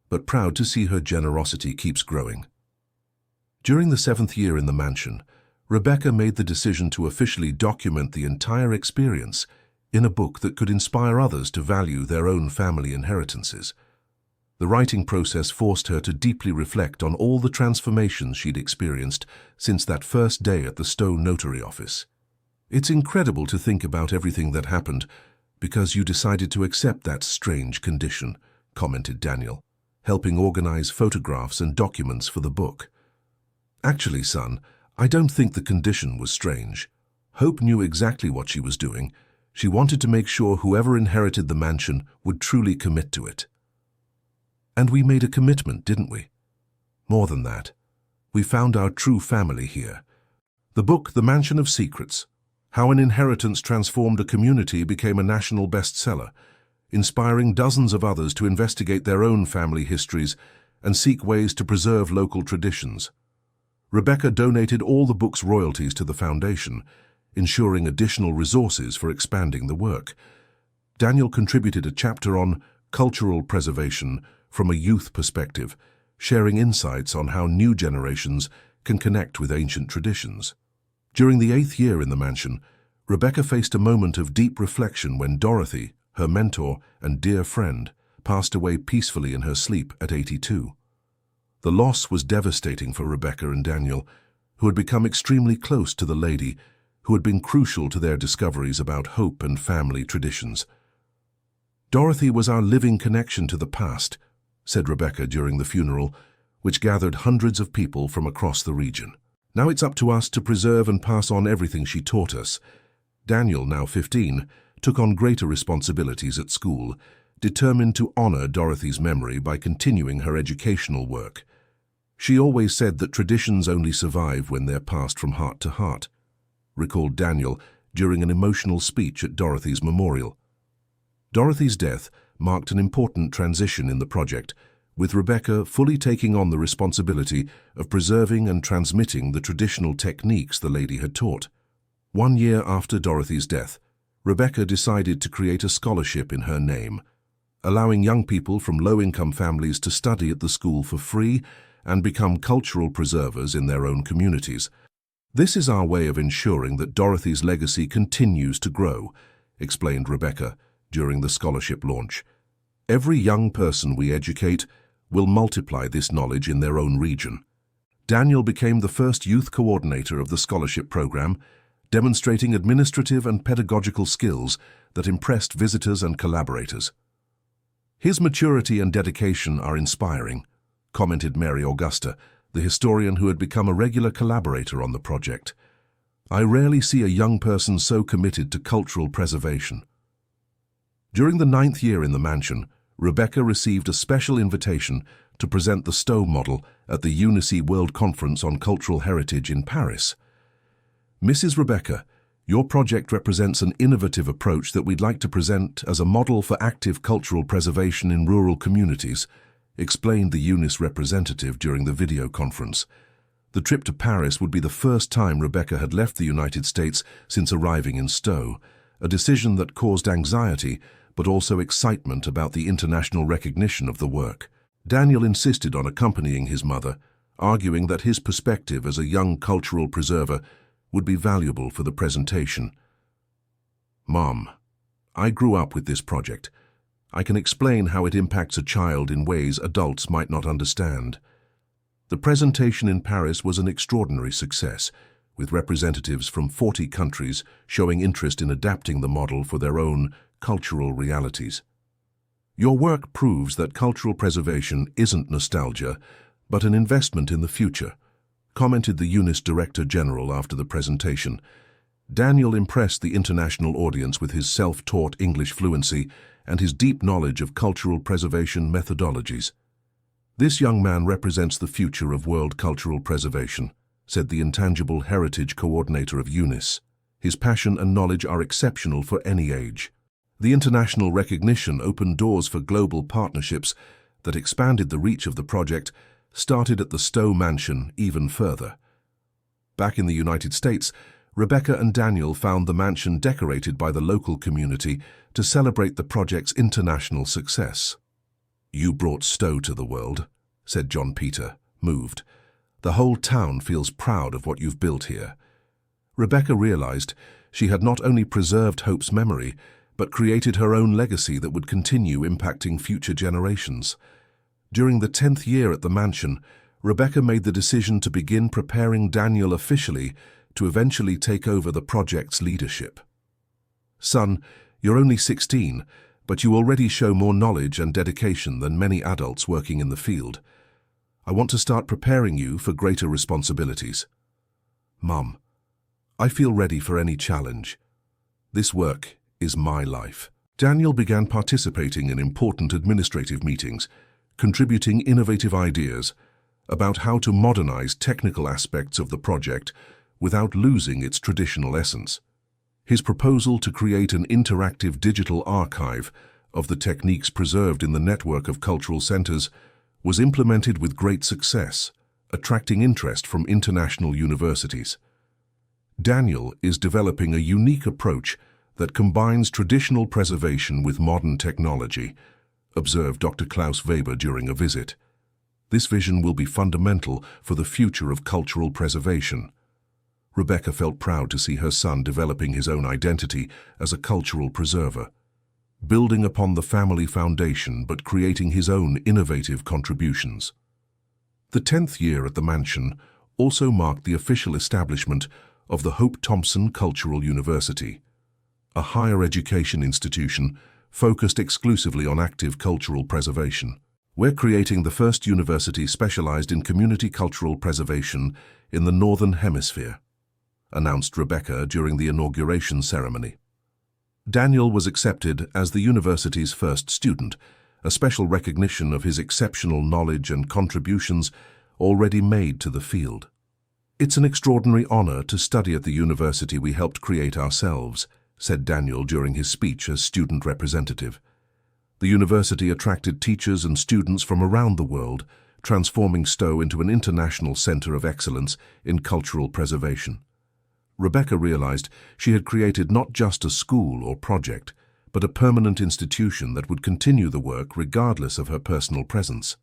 but proud to see her generosity keeps growing." During the 7th year in the mansion, Rebecca made the decision to officially document the entire experience in a book that could inspire others to value their own family inheritances. The writing process forced her to deeply reflect on all the transformations she'd experienced since that first day at the Stowe Notary office. "It's incredible to think about everything that happened because you decided to accept that strange condition," commented Daniel, helping organize photographs and documents for the book. "Actually, son, I don't think the condition was strange. Hope knew exactly what she was doing. She wanted to make sure whoever inherited the mansion would truly commit to it. And we made a commitment, didn't we? More than that, we found our true family here." The book, The Mansion of Secrets: How an Inheritance Transformed a Community, became a national bestseller, inspiring dozens of others to investigate their own family histories and seek ways to preserve local traditions. Rebecca donated all the book's royalties to the foundation, ensuring additional resources for expanding the work. Daniel contributed a chapter on cultural preservation from a youth perspective, sharing insights on how new generations can connect with ancient traditions. During the 8th year in the mansion, Rebecca faced a moment of deep reflection when Dorothy, her mentor and dear friend, passed away peacefully in her sleep at 82. The loss was devastating for Rebecca and Daniel, who had become extremely close to the lady who had been crucial to their discoveries about hope and family traditions. "Dorothy was our living connection to the past," said Rebecca during the funeral, which gathered hundreds of people from across the region. "Now it's up to us to preserve and pass on everything she taught us." Daniel, now 15, took on greater responsibilities at school, determined to honor Dorothy's memory by continuing her educational work. "She always said that traditions only survive when they're passed from heart to heart," recalled Daniel during an emotional speech at Dorothy's memorial. Dorothy's death marked an important transition in the project, with Rebecca fully taking on the responsibility of preserving and transmitting the traditional techniques the lady had taught. 1 year after Dorothy's death, Rebecca decided to create a scholarship in her name, allowing young people from low-income families to study at the school for free and become cultural preservers in their own communities. "This is our way of ensuring that Dorothy's legacy continues to grow," explained Rebecca during the scholarship launch. "Every young person we educate will multiply this knowledge in their own region." Daniel became the first youth coordinator of the scholarship program, demonstrating administrative and pedagogical skills that impressed visitors and collaborators. "His maturity and dedication are inspiring," commented Mary Augusta, the historian who had become a regular collaborator on the project. "I rarely see a young person so committed to cultural preservation." During the 9th year in the mansion, Rebecca received a special invitation to present the Stowe model at the UNICE World Conference on Cultural Heritage in Paris. "Mrs. Rebecca, your project represents an innovative approach that we'd like to present as a model for active cultural preservation in rural communities," explained the UNICE representative during the video conference. The trip to Paris would be the first time Rebecca had left the United States since arriving in Stowe, a decision that caused anxiety but also excitement about the international recognition of the work. Daniel insisted on accompanying his mother, arguing that his perspective as a young cultural preserver would be valuable for the presentation. "Mom, I grew up with this project. I can explain how it impacts a child in ways adults might not understand." The presentation in Paris was an extraordinary success, with representatives from 40 countries showing interest in adapting the model for their own cultural realities. "Your work proves that cultural preservation isn't nostalgia, but an investment in the future," commented the UNICE Director General after the presentation. Daniel impressed the international audience with his self-taught English fluency and his deep knowledge of cultural preservation methodologies. "This young man represents the future of world cultural preservation," said the Intangible Heritage Coordinator of UNICE. "His passion and knowledge are exceptional for any age." The international recognition opened doors for global partnerships that expanded the reach of the project, started at the Stowe Mansion even further. Back in the United States, Rebecca and Daniel found the mansion decorated by the local community to celebrate the project's international success. "You brought Stowe to the world," said John Peter, moved. The whole town feels proud of what you've built here." Rebecca realized she had not only preserved Hope's memory, but created her own legacy that would continue impacting future generations. During the 10th year at the mansion, Rebecca made the decision to begin preparing Daniel officially to eventually take over the project's leadership. "Son, you're only 16, but you already show more knowledge and dedication than many adults working in the field. I want to start preparing you for greater responsibilities." "Mum, I feel ready for any challenge. This work is my life." Daniel began participating in important administrative meetings, contributing innovative ideas about how to modernize technical aspects of the project without losing its traditional essence. His proposal to create an interactive digital archive of the techniques preserved in the network of cultural centers was implemented with great success, attracting interest from international universities. Daniel is developing a unique approach that combines traditional preservation with modern technology, observed Dr. Klaus Weber during a visit. This vision will be fundamental for the future of cultural preservation. Rebecca felt proud to see her son developing his own identity as a cultural preserver, building upon the family foundation but creating his own innovative contributions. The 10th year at the mansion also marked the official establishment of the Hope Thompson Cultural University, a higher education institution focused exclusively on active cultural preservation. "We're creating the first university specialized in community cultural preservation in the Northern Hemisphere," announced Rebecca during the inauguration ceremony. Daniel was accepted as the university's first student, a special recognition of his exceptional knowledge and contributions already made to the field. "It's an extraordinary honor to study at the university we helped create ourselves," said Daniel during his speech as student representative. The university attracted teachers and students from around the world, transforming Stowe into an international center of excellence in cultural preservation. Rebecca realized she had created not just a school or project, but a permanent institution that would continue the work regardless of her personal presence.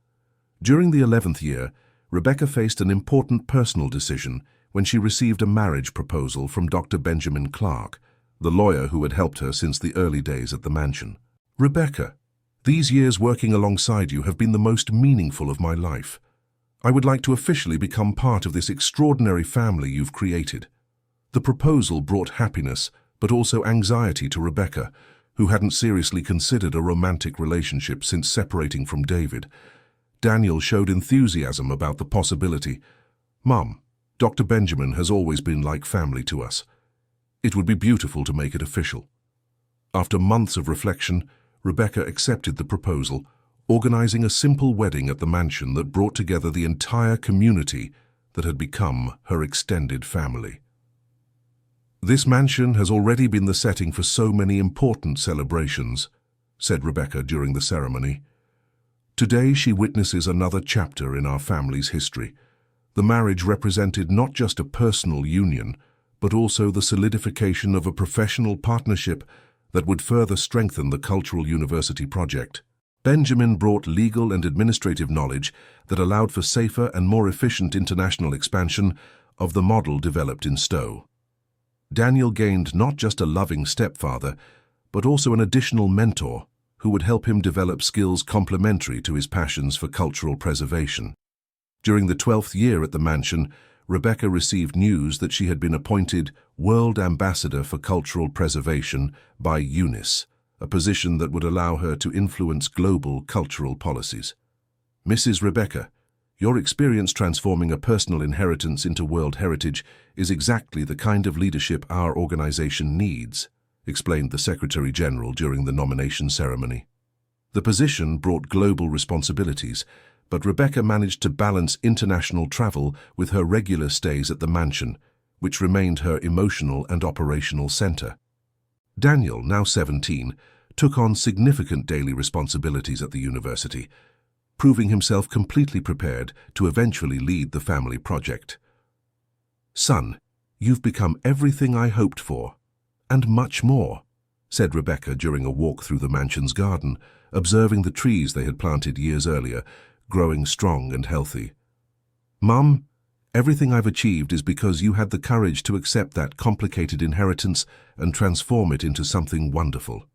During the 11th year, Rebecca faced an important personal decision when she received a marriage proposal from Dr. Benjamin Clark, the lawyer who had helped her since the early days at the mansion. "Rebecca, these years working alongside you have been the most meaningful of my life. I would like to officially become part of this extraordinary family you've created." The proposal brought happiness, but also anxiety to Rebecca, who hadn't seriously considered a romantic relationship since separating from David. Daniel showed enthusiasm about the possibility. "Mum, Dr. Benjamin has always been like family to us. It would be beautiful to make it official." After months of reflection, Rebecca accepted the proposal, organizing a simple wedding at the mansion that brought together the entire community that had become her extended family. "This mansion has already been the setting for so many important celebrations," said Rebecca during the ceremony. "Today she witnesses another chapter in our family's history. The marriage represented not just a personal union, but also the solidification of a professional partnership that would further strengthen the Cultural University project." Benjamin brought legal and administrative knowledge that allowed for safer and more efficient international expansion of the model developed in Stowe. Daniel gained not just a loving stepfather, but also an additional mentor who would help him develop skills complementary to his passions for cultural preservation. During the 12th year at the mansion, Rebecca received news that she had been appointed World Ambassador for Cultural Preservation by UNIS, a position that would allow her to influence global cultural policies. "Mrs. Rebecca, your experience transforming a personal inheritance into world heritage is exactly the kind of leadership our organization needs," explained the Secretary General during the nomination ceremony. The position brought global responsibilities, but Rebecca managed to balance international travel with her regular stays at the mansion, which remained her emotional and operational center. Daniel, now 17, took on significant daily responsibilities at the university, proving himself completely prepared to eventually lead the family project. "Son, you've become everything I hoped for, and much more," said Rebecca during a walk through the mansion's garden, observing the trees they had planted years earlier, growing strong and healthy. "Mum, Everything I've achieved is because you had the courage to accept that complicated inheritance and transform it into something wonderful.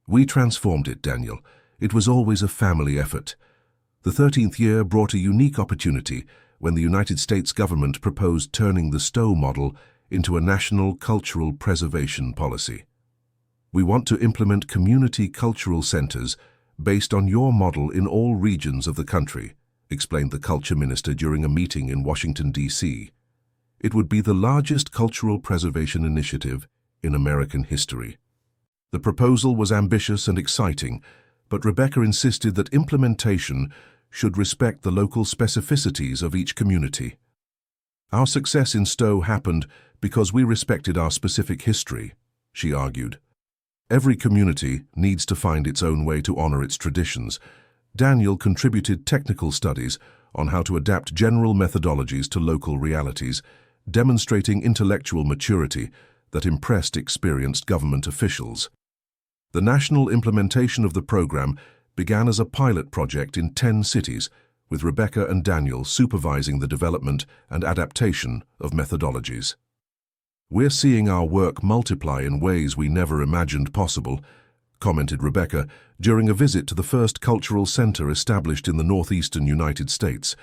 We transformed it, Daniel. It was always a family effort. The 13th year brought a unique opportunity when the United States government proposed turning the Stowe model into a national cultural preservation policy. We want to implement community cultural centers based on your model in all regions of the country, explained the Culture Minister during a meeting in Washington, D.C. It would be the largest cultural preservation initiative in American history. The proposal was ambitious and exciting, but Rebecca insisted that implementation should respect the local specificities of each community. Our success in Stowe happened because we respected our specific history, she argued. Every community needs to find its own way to honor its traditions. Daniel contributed technical studies on how to adapt general methodologies to local realities, demonstrating intellectual maturity that impressed experienced government officials. The national implementation of the program began as a pilot project in 10 cities, with Rebecca and Daniel supervising the development and adaptation of methodologies. We're seeing our work multiply in ways we never imagined possible, commented Rebecca during a visit to the first cultural center established in the northeastern United States.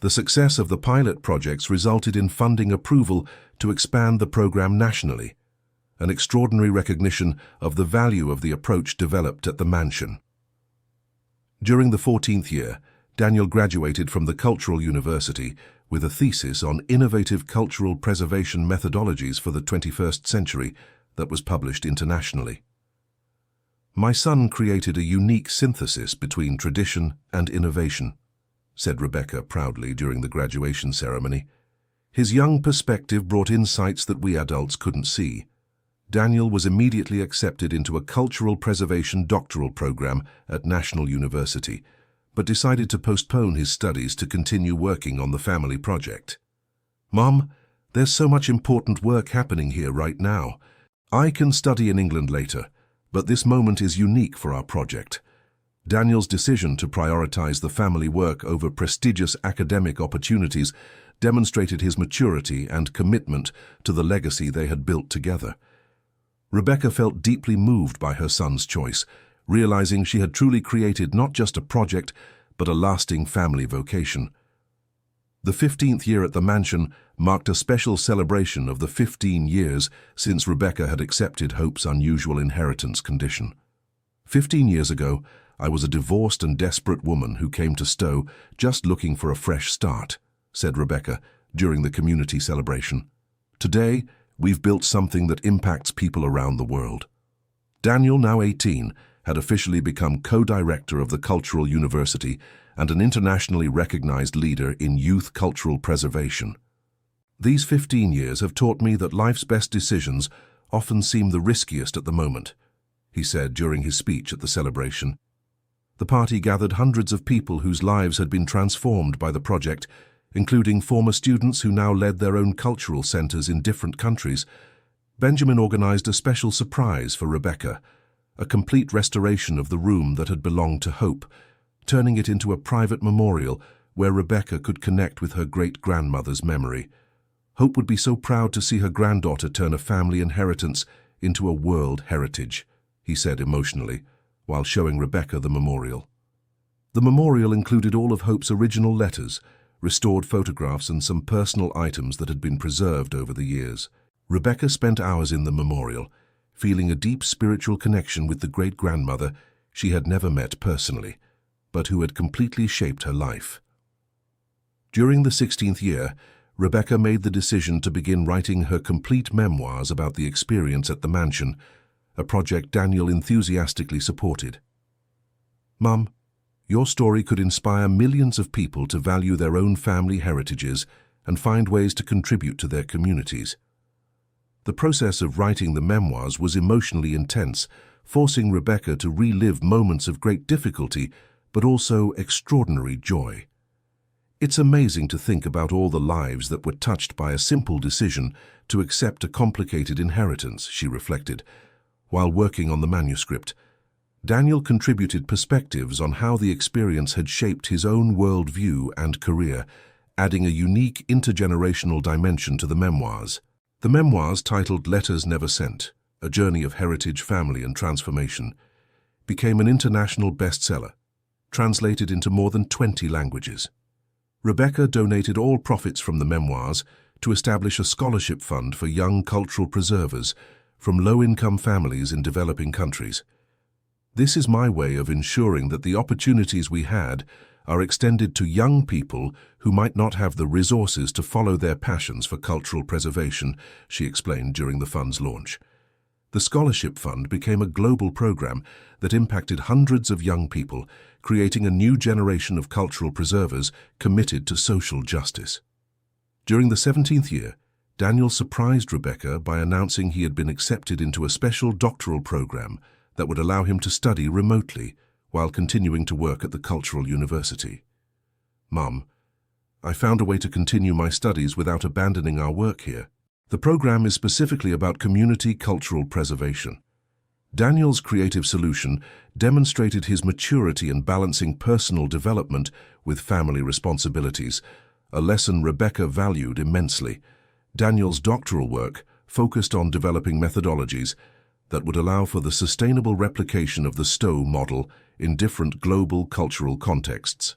The success of the pilot projects resulted in funding approval to expand the program nationally, an extraordinary recognition of the value of the approach developed at the mansion. During the 14th year, Daniel graduated from the Cultural University with a thesis on innovative cultural preservation methodologies for the 21st century that was published internationally. My son created a unique synthesis between tradition and innovation, said Rebecca proudly during the graduation ceremony. His young perspective brought insights that we adults couldn't see. Daniel was immediately accepted into a cultural preservation doctoral program at National University, but decided to postpone his studies to continue working on the family project. Mom, there's so much important work happening here right now. I can study in England later, but this moment is unique for our project. Daniel's decision to prioritize the family work over prestigious academic opportunities demonstrated his maturity and commitment to the legacy they had built together. Rebecca felt deeply moved by her son's choice, realizing she had truly created not just a project, but a lasting family vocation. The 15th year at the mansion marked a special celebration of the 15 years since Rebecca had accepted Hope's unusual inheritance condition. 15 years ago, I was a divorced and desperate woman who came to Stowe just looking for a fresh start, said Rebecca during the community celebration. Today, we've built something that impacts people around the world. Daniel, now 18, had officially become co-director of the Cultural University and an internationally recognized leader in youth cultural preservation. These 15 years have taught me that life's best decisions often seem the riskiest at the moment, he said during his speech at the celebration. The party gathered hundreds of people whose lives had been transformed by the project, including former students who now led their own cultural centers in different countries. Benjamin organized a special surprise for Rebecca, a complete restoration of the room that had belonged to Hope, turning it into a private memorial where Rebecca could connect with her great-grandmother's memory. Hope would be so proud to see her granddaughter turn a family inheritance into a world heritage, he said emotionally, while showing Rebecca the memorial. The memorial included all of Hope's original letters, restored photographs and some personal items that had been preserved over the years. Rebecca spent hours in the memorial, feeling a deep spiritual connection with the great-grandmother she had never met personally, but who had completely shaped her life. During the 16th year, Rebecca made the decision to begin writing her complete memoirs about the experience at the mansion, a project Daniel enthusiastically supported. Mum, your story could inspire millions of people to value their own family heritages and find ways to contribute to their communities. The process of writing the memoirs was emotionally intense, forcing Rebecca to relive moments of great difficulty, but also extraordinary joy. It's amazing to think about all the lives that were touched by a simple decision to accept a complicated inheritance, she reflected. While working on the manuscript, Daniel contributed perspectives on how the experience had shaped his own worldview and career, adding a unique intergenerational dimension to the memoirs. The memoirs, titled Letters Never Sent, A Journey of Heritage, Family and Transformation, became an international bestseller, translated into more than 20 languages. Rebecca donated all profits from the memoirs to establish a scholarship fund for young cultural preservers from low-income families in developing countries. This is my way of ensuring that the opportunities we had are extended to young people who might not have the resources to follow their passions for cultural preservation, she explained during the fund's launch. The Scholarship Fund became a global program that impacted hundreds of young people, creating a new generation of cultural preservers committed to social justice. During the 17th year, Daniel surprised Rebecca by announcing he had been accepted into a special doctoral program that would allow him to study remotely while continuing to work at the Cultural University. "Mum, I found a way to continue my studies without abandoning our work here. The program is specifically about community cultural preservation." Daniel's creative solution demonstrated his maturity in balancing personal development with family responsibilities, a lesson Rebecca valued immensely. Daniel's doctoral work focused on developing methodologies that would allow for the sustainable replication of the Stowe model in different global cultural contexts.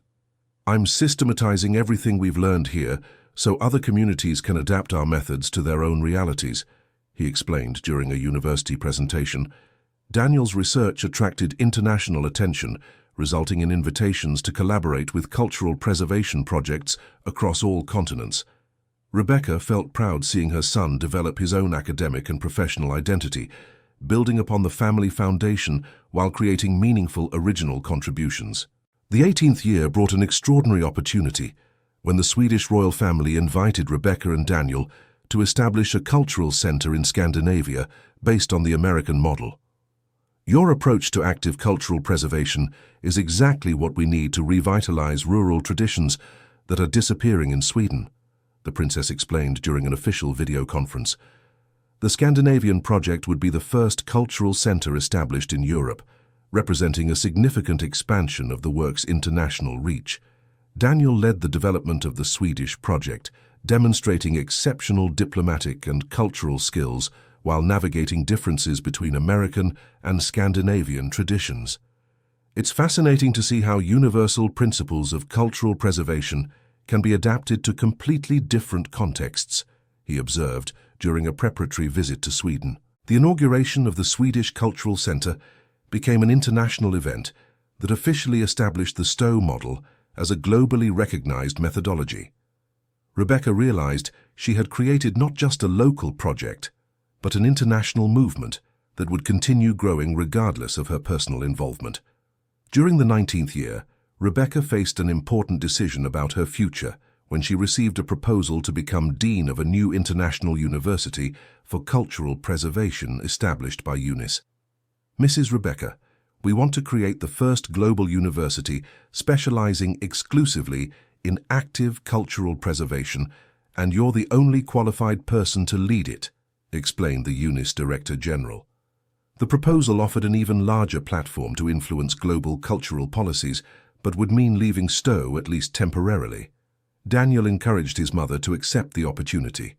"I'm systematizing everything we've learned here so other communities can adapt our methods to their own realities," he explained during a university presentation. Daniel's research attracted international attention, resulting in invitations to collaborate with cultural preservation projects across all continents. Rebecca felt proud seeing her son develop his own academic and professional identity, building upon the family foundation while creating meaningful original contributions. The 18th year brought an extraordinary opportunity when the Swedish royal family invited Rebecca and Daniel to establish a cultural center in Scandinavia based on the American model. "Your approach to active cultural preservation is exactly what we need to revitalize rural traditions that are disappearing in Sweden," the princess explained during an official video conference. The Scandinavian project would be the first cultural center established in Europe, representing a significant expansion of the work's international reach. Daniel led the development of the Swedish project, demonstrating exceptional diplomatic and cultural skills while navigating differences between American and Scandinavian traditions. "It's fascinating to see how universal principles of cultural preservation can be adapted to completely different contexts," he observed during a preparatory visit to Sweden. The inauguration of the Swedish Cultural Center became an international event that officially established the Stowe model as a globally recognized methodology. Rebecca realized she had created not just a local project, but an international movement that would continue growing regardless of her personal involvement. During the 19th year, Rebecca faced an important decision about her future when she received a proposal to become dean of a new international university for cultural preservation established by UNIS. "Mrs. Rebecca, we want to create the first global university specializing exclusively in active cultural preservation, and you're the only qualified person to lead it," explained the UNIS Director General. The proposal offered an even larger platform to influence global cultural policies, but would mean leaving Stowe at least temporarily. Daniel encouraged his mother to accept the opportunity.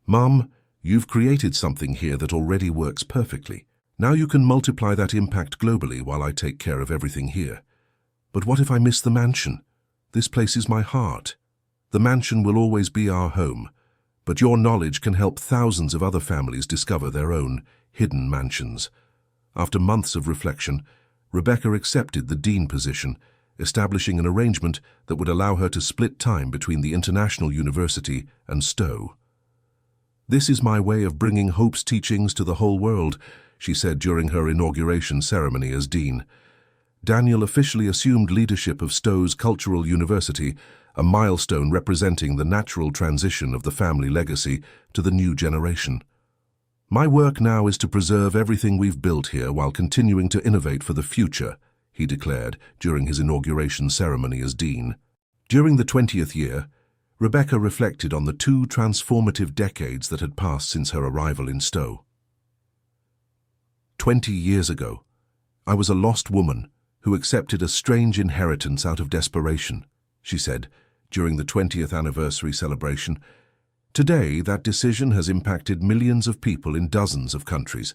"Mum, you've created something here that already works perfectly. Now you can multiply that impact globally while I take care of everything here. But what if I miss the mansion? This place is my heart. The mansion will always be our home, but your knowledge can help thousands of other families discover their own hidden mansions." After months of reflection, Rebecca accepted the dean position, establishing an arrangement that would allow her to split time between the International University and Stowe. "This is my way of bringing Hope's teachings to the whole world," she said during her inauguration ceremony as dean. Daniel officially assumed leadership of Stowe's Cultural University, a milestone representing the natural transition of the family legacy to the new generation. "My work now is to preserve everything we've built here while continuing to innovate for the future," he declared during his inauguration ceremony as dean. During the 20th year, Rebecca reflected on the two transformative decades that had passed since her arrival in Stowe. 20 years ago, I was a lost woman who accepted a strange inheritance out of desperation," she said during the 20th anniversary celebration. Today, that decision has impacted millions of people in dozens of countries.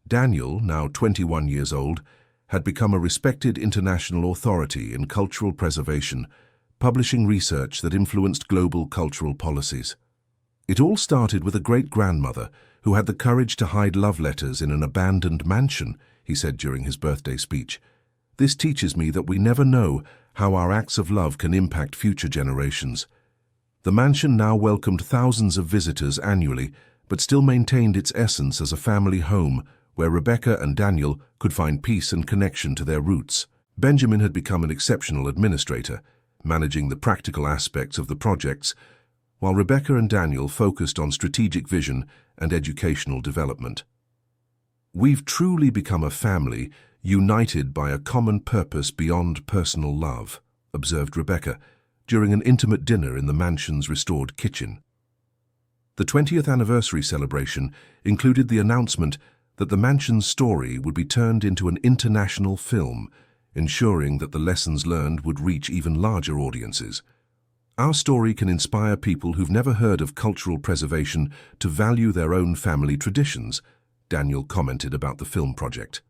Daniel, now 21 years old, had become a respected international authority in cultural preservation, publishing research that influenced global cultural policies. It all started with a great-grandmother who had the courage to hide love letters in an abandoned mansion, he said during his birthday speech. This teaches me that we never know how our acts of love can impact future generations. The mansion now welcomed thousands of visitors annually, but still maintained its essence as a family home where Rebecca and Daniel could find peace and connection to their roots. Benjamin had become an exceptional administrator, managing the practical aspects of the projects, while Rebecca and Daniel focused on strategic vision and educational development. We've truly become a family, united by a common purpose beyond personal love, observed Rebecca during an intimate dinner in the mansion's restored kitchen. The 20th anniversary celebration included the announcement that the mansion's story would be turned into an international film, ensuring that the lessons learned would reach even larger audiences. Our story can inspire people who've never heard of cultural preservation to value their own family traditions, Daniel commented about the film project.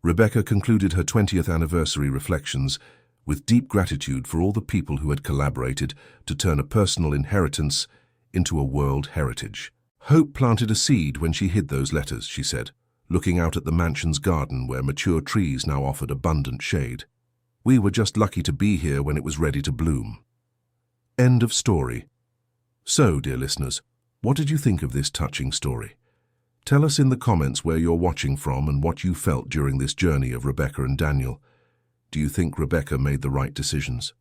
Rebecca concluded her 20th anniversary reflections with deep gratitude for all the people who had collaborated to turn a personal inheritance into a world heritage. Hope planted a seed when she hid those letters, she said, looking out at the mansion's garden where mature trees now offered abundant shade. We were just lucky to be here when it was ready to bloom. End of story. So, dear listeners, what did you think of this touching story? Tell us in the comments where you're watching from and what you felt during this journey of Rebecca and Daniel. Do you think Rebecca made the right decisions?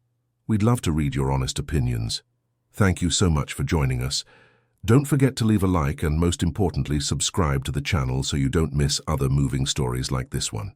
We'd love to read your honest opinions. Thank you so much for joining us. Don't forget to leave a like and, most importantly, subscribe to the channel so you don't miss other moving stories like this one.